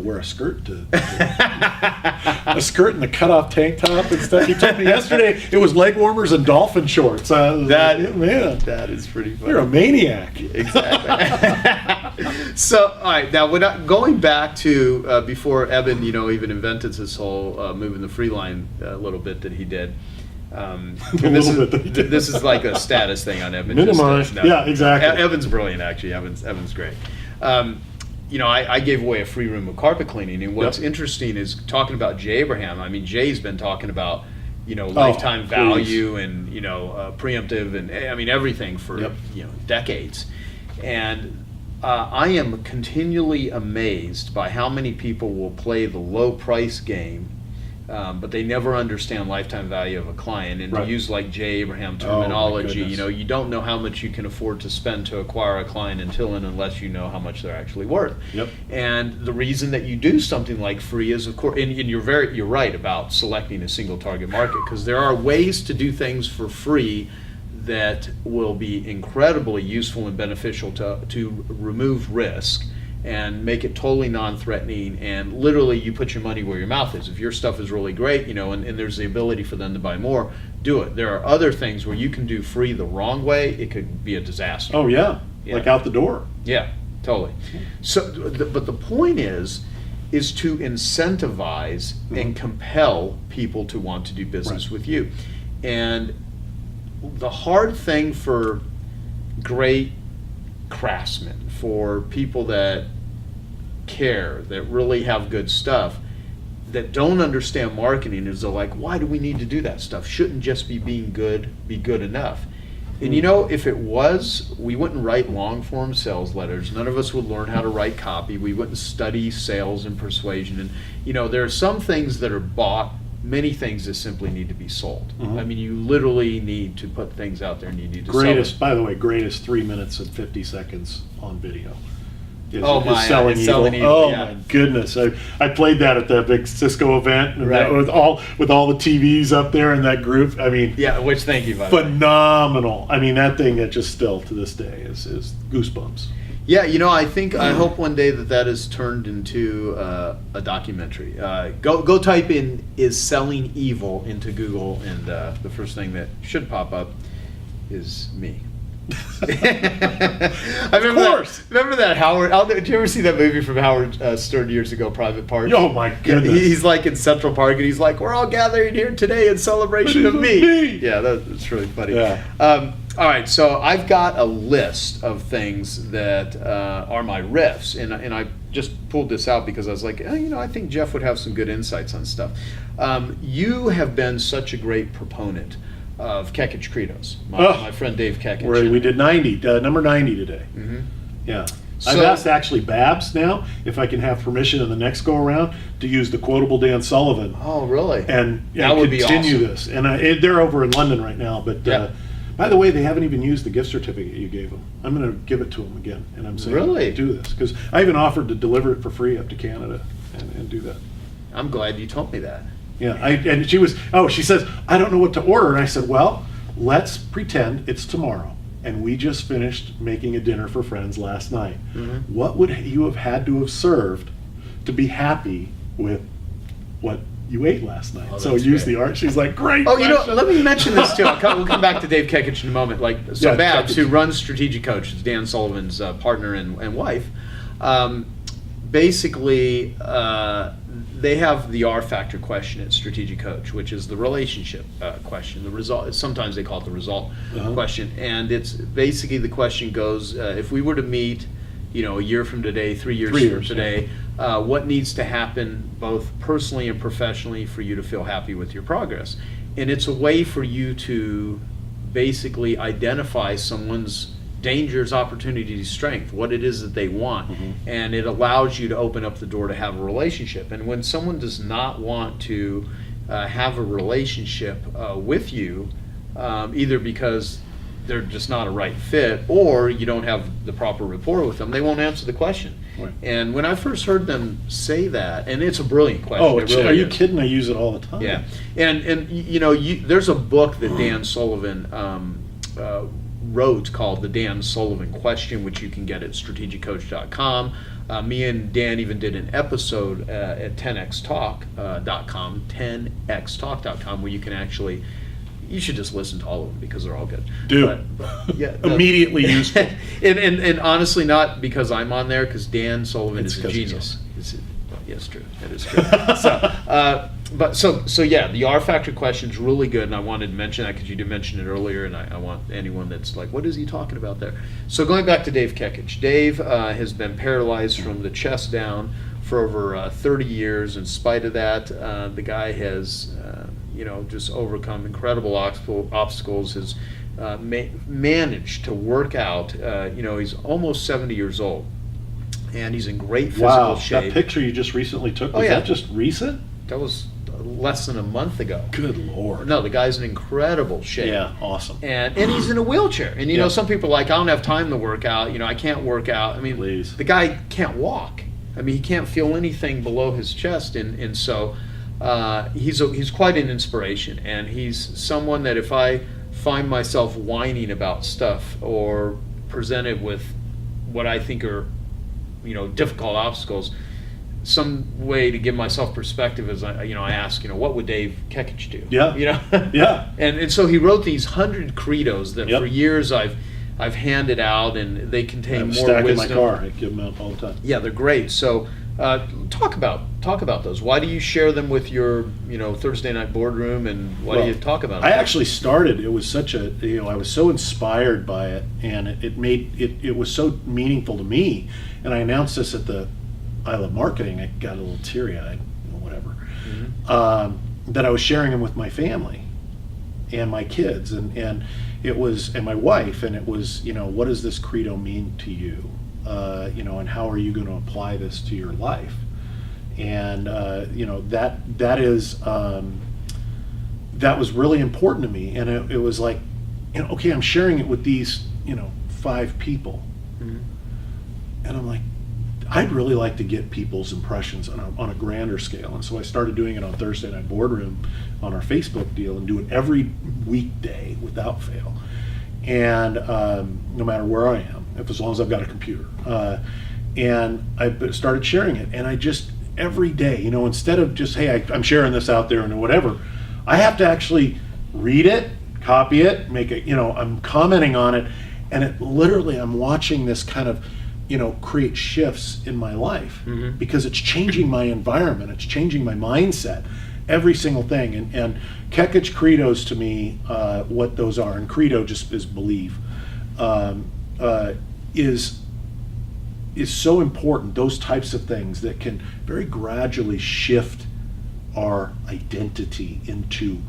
wear a skirt a skirt and the cutoff tank top and stuff. He told me yesterday it was leg warmers and dolphin shorts. Man, that is pretty funny. You're a maniac. Exactly. So, all right, now going back to before Eben, even invented this whole moving the free line a little bit that he did. This is like a status thing on Evan. Minimize. Yeah, exactly. Evan's brilliant, actually. Evan's great. I gave away a free room of carpet cleaning, and what's interesting is talking about Jay Abraham. Jay's been talking about lifetime value and preemptive and everything for decades, and I am continually amazed by how many people will play the low price game. But they never understand lifetime value of a client, and to use like Jay Abraham terminology, you don't know how much you can afford to spend to acquire a client until and unless you know how much they're actually worth. Yep. And the reason that you do something like free is, of course, and you're right about selecting a single target market, because there are ways to do things for free that will be incredibly useful and beneficial to remove risk and make it totally non-threatening, and literally you put your money where your mouth is. If your stuff is really great, and there's the ability for them to buy more, do it. There are other things where you can do free the wrong way, it could be a disaster. Oh yeah, like out the door. Yeah, totally. So, but the point is to incentivize and compel people to want to do business with you. And the hard thing for great craftsmen, for people that care, that really have good stuff, that don't understand marketing, is they're like, why do we need to do that stuff? Shouldn't just be good enough. And if it was, we wouldn't write long form sales letters. None of us would learn how to write copy. We wouldn't study sales and persuasion. And there are some things that are bought, many things that simply need to be sold. You literally need to put things out there and you need to sell them. By the way, greatest 3 minutes and 50 seconds on video. Is selling evil. Oh my goodness! I played that at that big Cisco event, and with all the TVs up there in that group. Which thank you, by the way. Phenomenal. That thing that just still to this day is goosebumps. Yeah, I hope one day that is turned into a documentary. Go type in "is selling evil" into Google, and the first thing that should pop up is me. Remember that Howard? Did you ever see that movie from Howard Stern years ago, Private Parts? Oh my goodness! He's like in Central Park, and he's like, "We're all gathering here today in celebration of me." Yeah, that's really funny. Yeah. All right, so I've got a list of things that are my riffs, and I just pulled this out because I was like, I think Jeff would have some good insights on stuff. You have been such a great proponent of Kekich Credos. My friend Dave Kekich. We did number 90 today. Mm-hmm. Yeah. I've asked actually Babs now if I can have permission in the next go around to use the quotable Dan Sullivan. Oh, really? And that would continue be awesome. This. And they're over in London right now, but. Yeah. By the way, they haven't even used the gift certificate you gave them. I'm going to give it to them again, and I'm saying, really? Do this, because I even offered to deliver it for free up to Canada and do that. I'm glad you told me that. Yeah, and she says, I don't know what to order, and I said, well, let's pretend it's tomorrow, and we just finished making a dinner for friends last night. Mm-hmm. What would you have had to have served to be happy with what you ate last night? So use the art. She's like, great. Oh, let me mention this too. We'll come back to Dave Kekich in a moment. Babs, Kekich, who runs Strategic Coach, is Dan Sullivan's partner and wife. Basically, they have the R factor question at Strategic Coach, which is the relationship question. The result. Sometimes they call it the result question, and it's basically the question goes: if we were to meet, a year from today, 3 years from today. What needs to happen both personally and professionally for you to feel happy with your progress? And it's a way for you to basically identify someone's dangers, opportunities, strength, what it is that they want. Mm-hmm. And it allows you to open up the door to have a relationship. And when someone does not want to have a relationship with you, either because they're just not a right fit or you don't have the proper rapport with them, they won't answer the question. Right. And when I first heard them say that, and it's a brilliant question. Oh, really are you kidding? I use it all the time. Yeah, and there's a book that Dan Sullivan wrote called The Dan Sullivan Question, which you can get at strategiccoach.com. Me and Dan even did an episode at 10xtalk.com, 10xtalk.com, where you can actually. You should just listen to all of them because they're all good. Immediately useful. and honestly, not because I'm on there, because Dan Sullivan is a genius. Yes, true. That is true. So yeah, the R factor question is really good, and I wanted to mention that because you did mention it earlier, and I want anyone that's like, what is he talking about there? So going back to Dave Kekich. Dave has been paralyzed from the chest down for over 30 years. In spite of that, the guy has just overcome incredible obstacles, has managed to work out. He's almost 70 years old, and he's in great physical shape. That picture you just recently took, was that just recent? That was less than a month ago. Good Lord. No, the guy's in incredible shape. Yeah, awesome. And he's in a wheelchair. And, some people are like, I don't have time to work out. I can't work out. I mean, Please. The guy can't walk. I mean, he can't feel anything below his chest. And so he's quite an inspiration. And he's someone that if I find myself whining about stuff or presented with what I think are, difficult obstacles, some way to give myself perspective is, I ask, what would Dave Kekich do? Yeah. Yeah. And so he wrote these 100 credos that for years I've handed out, and they contain more wisdom. In my car. I give them out all the time. Yeah, they're great. So talk about those. Why do you share them with your Thursday night boardroom, and why do you talk about them? I actually started. It was such a I was so inspired by it, and it was so meaningful to me. And I announced this at the I Love Marketing. I got a little teary-eyed, whatever. Mm-hmm. That I was sharing them with my family and my kids, and it was, and my wife, and it was, what does this credo mean to you? And how are you going to apply this to your life? And that was really important to me. And it was like, okay, I'm sharing it with these 5 people, mm-hmm. and I'm like, I'd really like to get people's impressions on a grander scale. And so I started doing it on Thursday Night Boardroom on our Facebook deal, and do it every weekday without fail. And no matter where I am. as long as I've got a computer. And I started sharing it, and I just, every day, instead of just, hey, I'm sharing this out there and whatever, I have to actually read it, copy it, make it, I'm commenting on it, and it literally, I'm watching this kind of, create shifts in my life, because it's changing my environment, it's changing my mindset, every single thing. And Kekich credos to me, what those are, and credo just is belief, is so important. Those types of things that can very gradually shift our identity into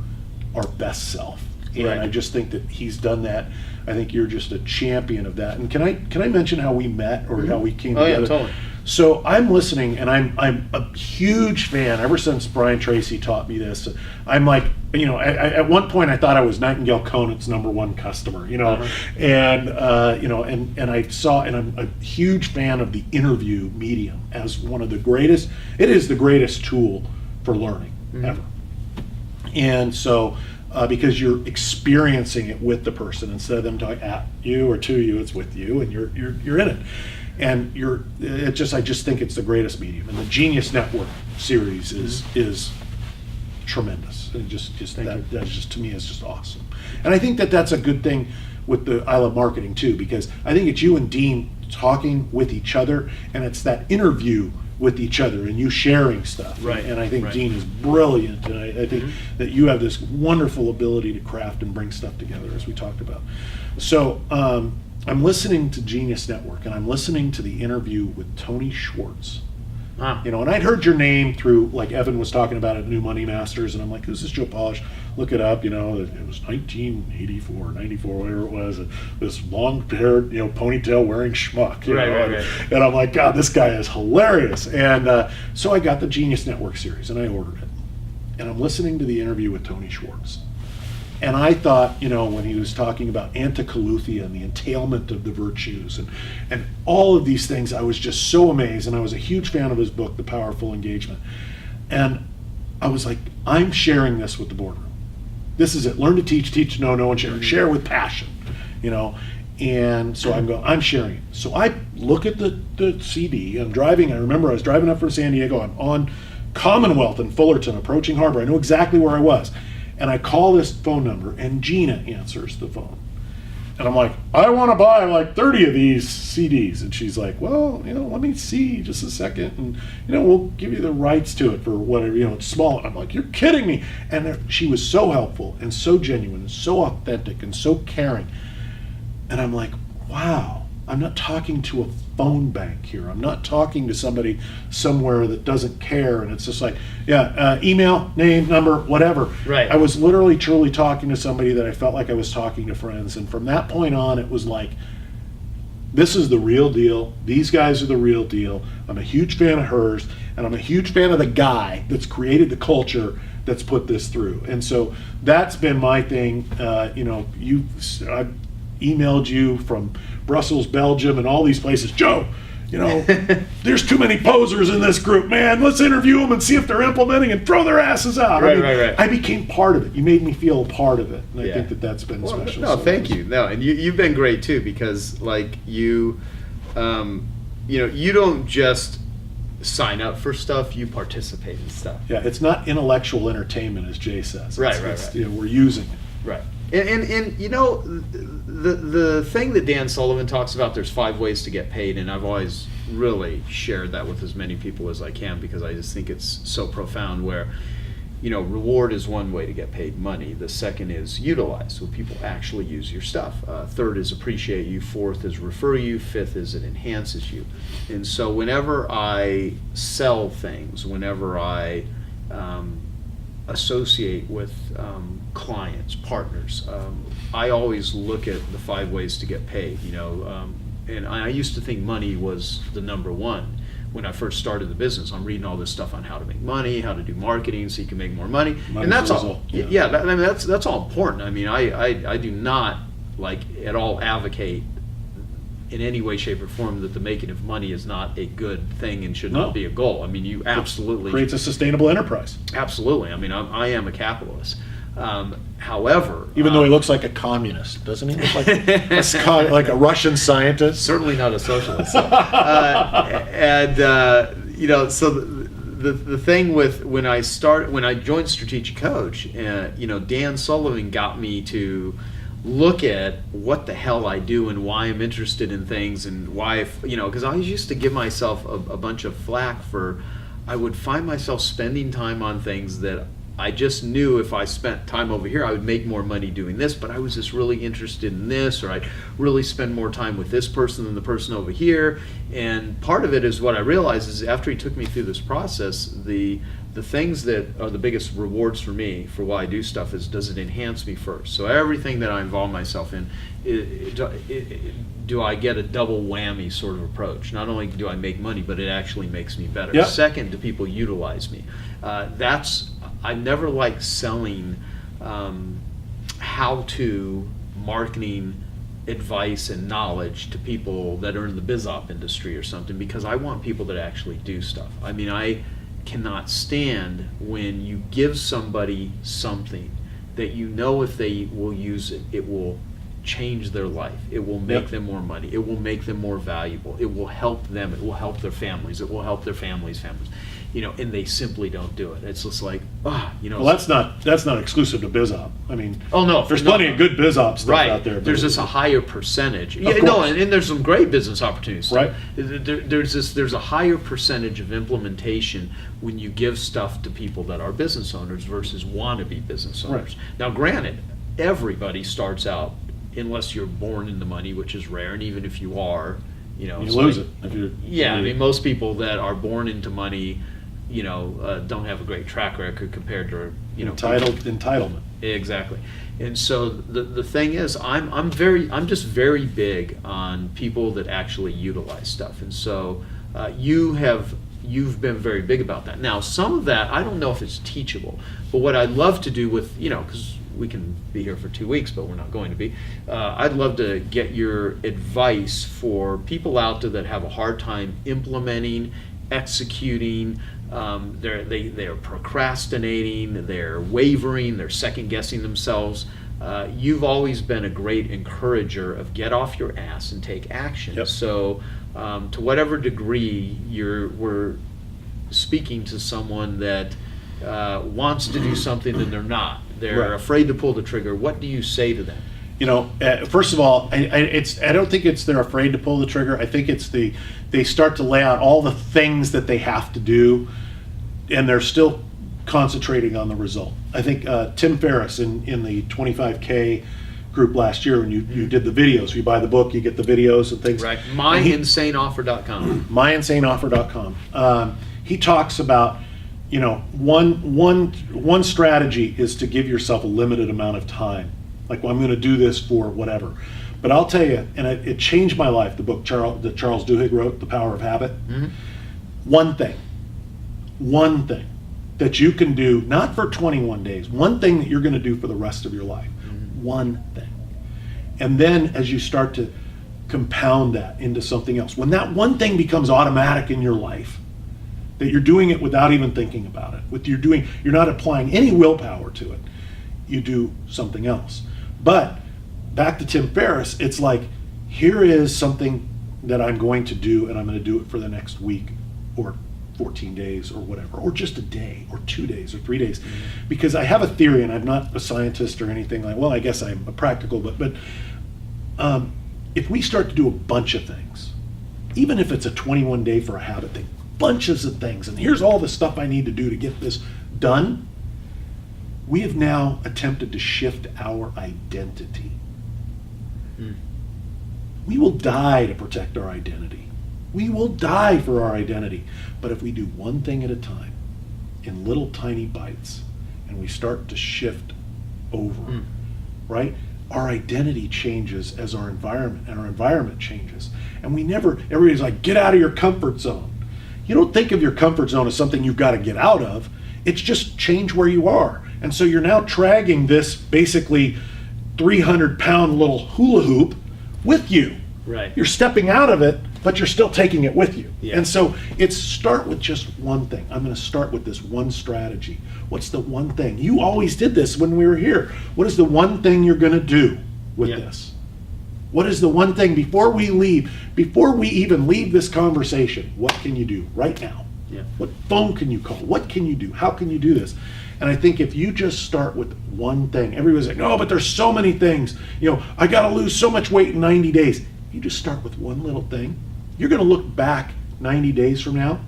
our best self. And Right. I just think that he's done that. I think you're just a champion of that. And can I mention how we met, or how we came together? Yeah, totally. So I'm listening, and I'm a huge fan. Ever since Brian Tracy taught me this, I'm like, at one point I thought I was Nightingale Conant's #1 customer, and and I saw, and I'm a huge fan of the interview medium as one of the greatest. It is the greatest tool for learning ever. And so, because you're experiencing it with the person instead of them talking at you or to you, it's with you, and you're in it. And I just think it's the greatest medium. And the Genius Network series is tremendous. And that's just, to me, is just awesome. And I think that that's a good thing with the I Love Marketing too, because I think it's you and Dean talking with each other, and it's that interview with each other and you sharing stuff. Right. And I think Right. Dean is brilliant, and I think that you have this wonderful ability to craft and bring stuff together, as we talked about. So I'm listening to Genius Network, and I'm listening to the interview with Tony Schwartz. Wow. And I'd heard your name through, like Evan was talking about at New Money Masters, and I'm like, who's this Joe Polish? Look it up, it was 1984, 94, whatever it was, this long-haired, ponytail wearing schmuck. Right. And I'm like, God, this guy is hilarious. And so I got the Genius Network series, and I ordered it. And I'm listening to the interview with Tony Schwartz. And I thought, when he was talking about anticaluthia and the entailment of the virtues and all of these things, I was just so amazed. And I was a huge fan of his book, The Powerful Engagement. And I was like, I'm sharing this with the boardroom. This is it. Learn to teach, teach to know, know and share. Share with passion, And so I'm sharing it. So I look at the CD. I'm driving. I remember I was driving up from San Diego. I'm on Commonwealth in Fullerton, approaching Harbor. I know exactly where I was. And I call this phone number, and Gina answers the phone. And I'm like, I want to buy like 30 of these CDs. And she's like, well, let me see just a second. And, we'll give you the rights to it for whatever, it's small. And I'm like, you're kidding me. And she was so helpful and so genuine and so authentic and so caring. And I'm like, wow, I'm not talking to a phone bank here. I'm not talking to somebody somewhere that doesn't care. And it's just like, email, name, number, whatever. Right. I was literally, truly talking to somebody that I felt like I was talking to friends. And from that point on, it was like, this is the real deal. These guys are the real deal. I'm a huge fan of hers, and I'm a huge fan of the guy that's created the culture that's put this through. And so that's been my thing. I've emailed you from Brussels, Belgium, and all these places. Joe, there's too many posers in this group, man. Let's interview them and see if they're implementing and throw their asses out. Right. I became part of it. You made me feel a part of it, and I think that's been Well, special. No, So thank you. No, and you've been great too, because you don't just sign up for stuff, you participate in stuff. Yeah, it's not intellectual entertainment, as Jay says. Right. We're using it. Right. And the thing that Dan Sullivan talks about, there's 5 ways to get paid, and I've always really shared that with as many people as I can, because I just think it's so profound, where reward is one way to get paid money. The second is utilize, so people actually use your stuff. Third is appreciate you. Fourth is refer you. Fifth is it enhances you. And so whenever I sell things, whenever I associate with clients, partners, I always look at the 5 ways to get paid, and I used to think money was the number one. When I first started the business, I'm reading all this stuff on how to make money, how to do marketing so you can make more money. And that's all. That's all important. I mean, I do not at all advocate in any way, shape, or form that the making of money is not a good thing and should not be a goal. I mean, you absolutely creates a sustainable enterprise. Absolutely. I mean, I am a capitalist. However, Even though he looks like a communist, doesn't he? Look like a Russian scientist. certainly not a socialist. So, so the thing with when I joined Strategic Coach, Dan Sullivan got me to look at what the hell I do and why I'm interested in things and why, because I used to give myself a bunch of flack for, I would find myself spending time on things that I just knew if I spent time over here, I would make more money doing this, but I was just really interested in this, or I'd really spend more time with this person than the person over here. And part of it is what I realized is after he took me through this process, the things that are the biggest rewards for me for why I do stuff is, does it enhance me first? So everything that I involve myself in, do I get a double whammy sort of approach? Not only do I make money, but it actually makes me better. Yep. Second, do people utilize me? I never like selling how-to marketing advice and knowledge to people that are in the biz op industry or something, because I want people that actually do stuff. I mean, I cannot stand when you give somebody something that if they will use it, it will change their life. It will make them more money. It will make them more valuable. It will help them. It will help their families. It will help their families' families. And they simply don't do it. It's just like, Well, that's not exclusive to BizOp. I mean, oh no, there's plenty of good BizOp stuff right out there. There's just a higher percentage. Course. And there's some great business opportunities. Right. There's a higher percentage of implementation when you give stuff to people that are business owners versus wannabe business owners. Right. Now, granted, everybody starts out, unless you're born into money, which is rare, and even if you are, you lose it. I mean, most people that are born into money, don't have a great track record compared to entitlement. Exactly. And so the thing is, I'm just very big on people that actually utilize stuff. And so you've been very big about that. Now, some of that I don't know if it's teachable, but what I'd love to do with because we can be here for 2 weeks, but we're not going to be. I'd love to get your advice for people out there that have a hard time implementing, executing. They're procrastinating, they're wavering, they're second guessing themselves. You've always been a great encourager of get off your ass and take action. Yep. So to whatever degree we're speaking to someone that wants to do something and they're not, they're Right. afraid to pull the trigger, what do you say to them? First of all, I don't think it's they're afraid to pull the trigger. I think it's they start to lay out all the things that they have to do, and they're still concentrating on the result. I think Tim Ferriss in the 25K group last year, when you did the videos, you buy the book, you get the videos and things. Right. MyInsaneOffer.com. MyInsaneOffer.com. He talks about, one strategy is to give yourself a limited amount of time. Like, well, I'm going to do this for whatever. But I'll tell you, and it changed my life, the book that Charles Duhigg wrote, The Power of Habit. Mm-hmm. One thing that you can do, not for 21 days, one thing that you're going to do for the rest of your life. Mm-hmm. One thing. And then as you start to compound that into something else, when that one thing becomes automatic in your life, that you're doing it without even thinking about it, you're not applying any willpower to it, you do something else. But back to Tim Ferriss, it's like, here is something that I'm going to do, and I'm going to do it for the next week or 14 days or whatever, or just a day or 2 days or 3 days. Because I have a theory, and I'm not a scientist or anything like, well, I guess I'm a practical, but if we start to do a bunch of things, even if it's a 21 day for a habit thing, bunches of things, and here's all the stuff I need to do to get this done, we have now attempted to shift our identity. We will die to protect our identity. We will die for our identity. But if we do one thing at a time, in little tiny bites, and we start to shift over, right? Our identity changes as our environment changes. And everybody's like, get out of your comfort zone. You don't think of your comfort zone as something you've got to get out of. It's just change where you are. And so you're now dragging this basically 300-pound little hula hoop with you. Right. You're stepping out of it but you're still taking it with you. Yeah. And so it's start with just one thing. I'm going to start with this one strategy. What's the one thing? You always did this when we were here. What is the one thing you're going to do with Yeah. this? What is the one thing before we leave, before we even leave this conversation? What can you do right now? Yeah. What phone can you call? What can you do? How can you do this? And I think if you just start with one thing, everybody's like, no, but there's so many things. I got to lose so much weight in 90 days. You just start with one little thing. You're going to look back 90 days from now,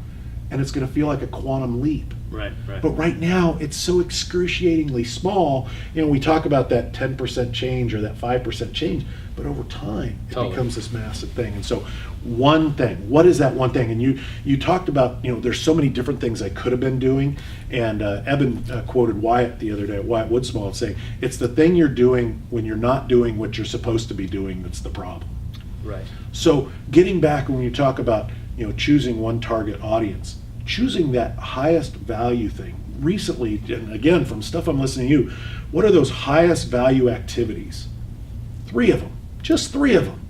and it's going to feel like a quantum leap. Right. But right now, it's so excruciatingly small. We talk about that 10% change or that 5% change, but over time, it Totally. becomes this massive thing. And so one thing, what is that one thing? And you talked about, there's so many different things I could have been doing. And Evan quoted Wyatt the other day, Wyatt Woodsmall, saying, it's the thing you're doing when you're not doing what you're supposed to be doing that's the problem. Right. So getting back when you talk about, choosing one target audience, choosing that highest value thing. Recently, and again, from stuff I'm listening to you, what are those highest value activities? 3 of them, just 3 of them.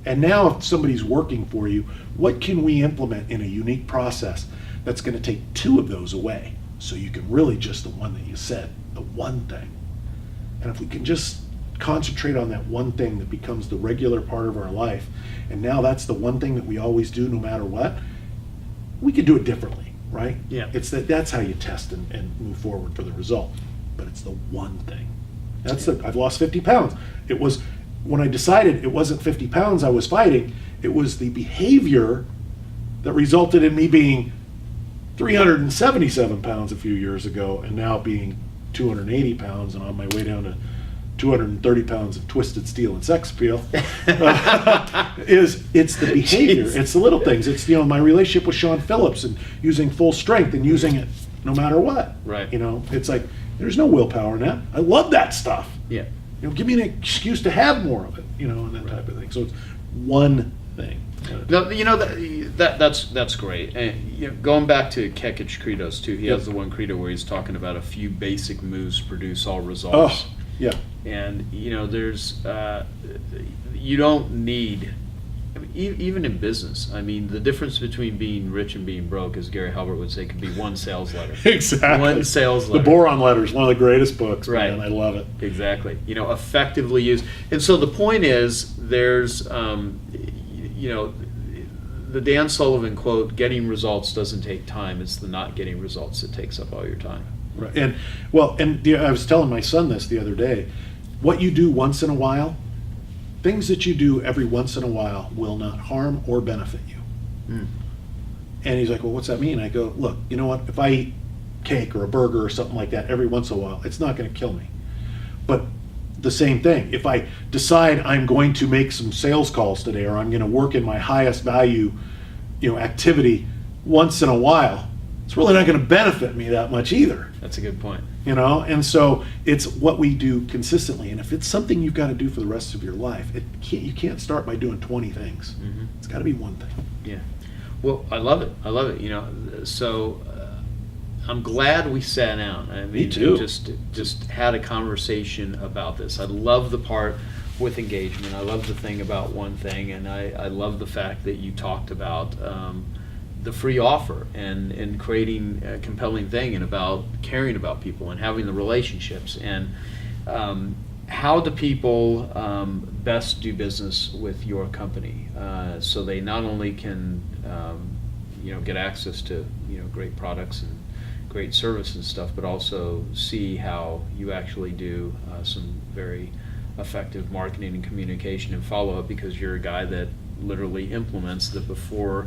And now if somebody's working for you, what can we implement in a unique process that's going to take 2 of those away? So you can really just the one that you said, the one thing. And if we can just concentrate on that one thing that becomes the regular part of our life, and now that's the one thing that we always do no matter what, we could do it differently, right? Yeah. It's that's how you test and move forward for the result. But it's the one thing. I've lost 50 pounds. It was, when I decided it wasn't 50 pounds I was fighting, it was the behavior that resulted in me being 377 pounds a few years ago and now being 280 pounds and on my way down to 230 pounds of twisted steel and sex appeal. It's the behavior. Jeez. It's the little things. It's my relationship with Sean Phillips and using full strength and using it no matter what. Right. It's like there's no willpower in that. I love that stuff. Yeah. Give me an excuse to have more of it. And that type of thing. So it's one thing. No, that's great. And going back to Kekich credos too, he has the one credo where he's talking about a few basic moves produce all results. Oh, yeah. And there's you don't need, even in business. I mean, the difference between being rich and being broke, as Gary Halbert would say, could be one sales letter. Exactly. One sales letter. The Boron Letter is one of the greatest books. Right. Man, I love it. Exactly. Effectively used. And so the point is, there's, the Dan Sullivan quote, getting results doesn't take time. It's the not getting results that takes up all your time. Right. And I was telling my son this the other day. What you do once in a while, things that you do every once in a while will not harm or benefit you. Mm. And he's like, well, what's that mean? I go, look, you know what? If I eat cake or a burger or something like that every once in a while, it's not going to kill me. But the same thing, if I decide I'm going to make some sales calls today or I'm going to work in my highest value, activity once in a while, it's really not going to benefit me that much either. That's a good point. And so it's what we do consistently. And if it's something you've got to do for the rest of your life, you can't start by doing 20 things. Mm-hmm. It's got to be one thing. Yeah. Well, I love it. So I'm glad we sat down. I mean, Me too. Just had a conversation about this. I love the part with engagement. I love the thing about one thing, and I love the fact that you talked about the free offer and creating a compelling thing and about caring about people and having the relationships. And how do people best do business with your company so they not only can get access to great products and great service and stuff, but also see how you actually do some very effective marketing and communication and follow-up, because you're a guy that literally implements the before,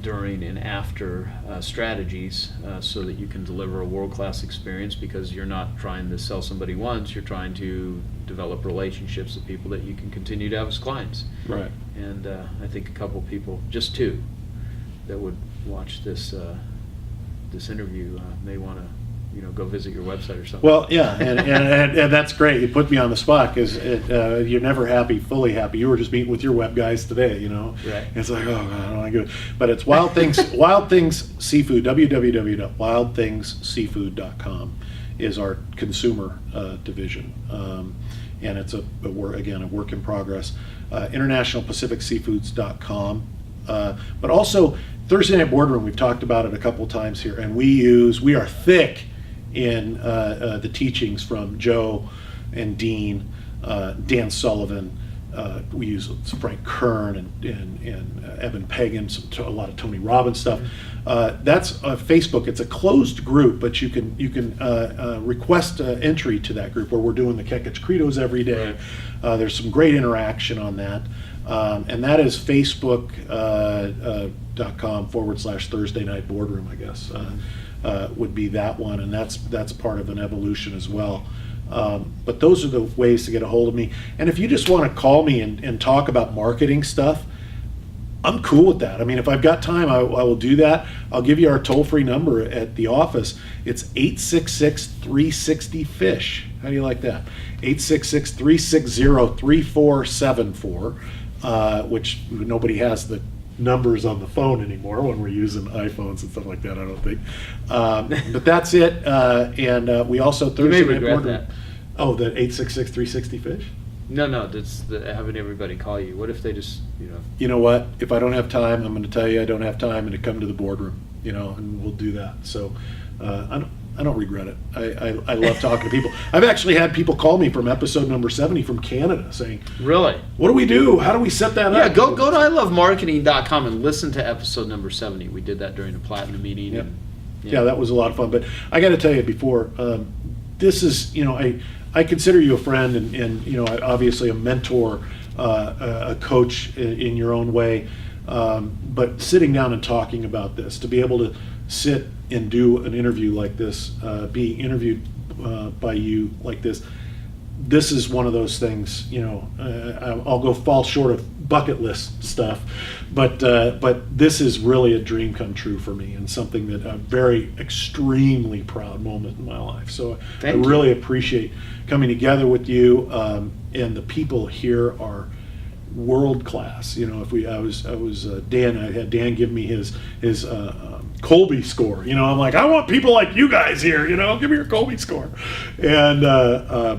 during, and after strategies so that you can deliver a world-class experience, because you're not trying to sell somebody once, you're trying to develop relationships with people that you can continue to have as clients. Right. And I think a couple people, just 2, that would watch this this interview may want to go visit your website or something. Well, yeah, and that's great. You put me on the spot because you're never fully happy. You were just meeting with your web guys today, Right. It's like, oh, God, I don't like it. But it's Wild Things, Wild Things Seafood, www.wildthingsseafood.com is our consumer division. And it's a work in progress. InternationalPacificSeafoods.com But also, Thursday Night Boardroom, we've talked about it a couple times here, and we are thick in the teachings from Joe and Dean, Dan Sullivan. We use Frank Kern and Evan Pagan, a lot of Tony Robbins stuff. That's Facebook. It's a closed group, but you can request entry to that group where we're doing the Kekich Credos every day. Right. There's some great interaction on that. And that is Facebook.com/Thursday Night Boardroom, I guess, would be that one. And that's part of an evolution as well. But those are the ways to get a hold of me. And if you just want to call me and talk about marketing stuff, I'm cool with that. I mean, if I've got time, I will do that. I'll give you our toll-free number at the office. It's 866-360-FISH. How do you like that? 866-360-3474, which nobody has the numbers on the phone anymore when we're using iPhones and stuff like that, I don't think. But that's it. And we also Thursday You may night regret boardroom. that. Oh, the 866-360-FISH? No, that's having everybody call you. What if they just, You know what? If I don't have time, I'm going to tell you I don't have time, and to come to the boardroom, and we'll do that. So I don't regret it. I love talking to people. I've actually had people call me from episode number 70 from Canada saying, Really? what do we do? How do we set that Yeah, up? go to ilovemarketing.com and listen to episode number 70. We did that during the Platinum meeting. Yep. And, Yeah, that was a lot of fun. But I got to tell you before, this is, I consider you a friend and obviously a mentor, a coach in your own way. But sitting down and talking about this, to be able to sit and do an interview like this, be interviewed by you like this is one of those things, I'll go fall short of bucket list stuff, but this is really a dream come true for me, and something that a very extremely proud moment in my life. So I really appreciate coming together with you, and the people here are world class. I had Dan give me his Colby score. I'm like, I want people like you guys here. Give me your Colby score. And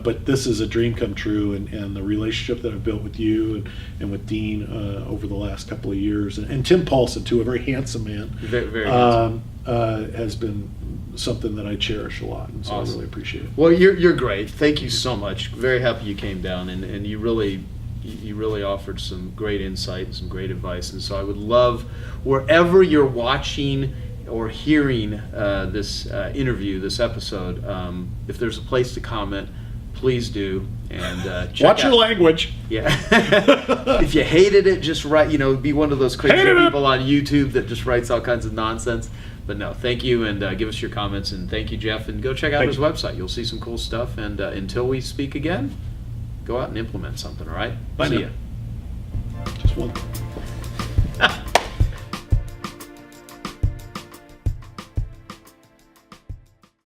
but this is a dream come true, and the relationship that I've built with you and with Dean over the last couple of years, and Tim Paulson too, a very handsome man, very handsome. Has been something that I cherish a lot, and so Awesome. I really appreciate it. Well, you're great. Thank you so much. Very happy you came down, and you really offered some great insight and some great advice. And so I would love, wherever you're watching or hearing this interview, this episode, if there's a place to comment, please do. And check Watch your language. Yeah. If you hated it, just write, be one of those crazy people on YouTube that just writes all kinds of nonsense. But no, thank you, and give us your comments. And thank you, Jeff. And go check out his website. You'll see some cool stuff. And until we speak again, go out and implement something, all right? Bye See now. ya. Just one.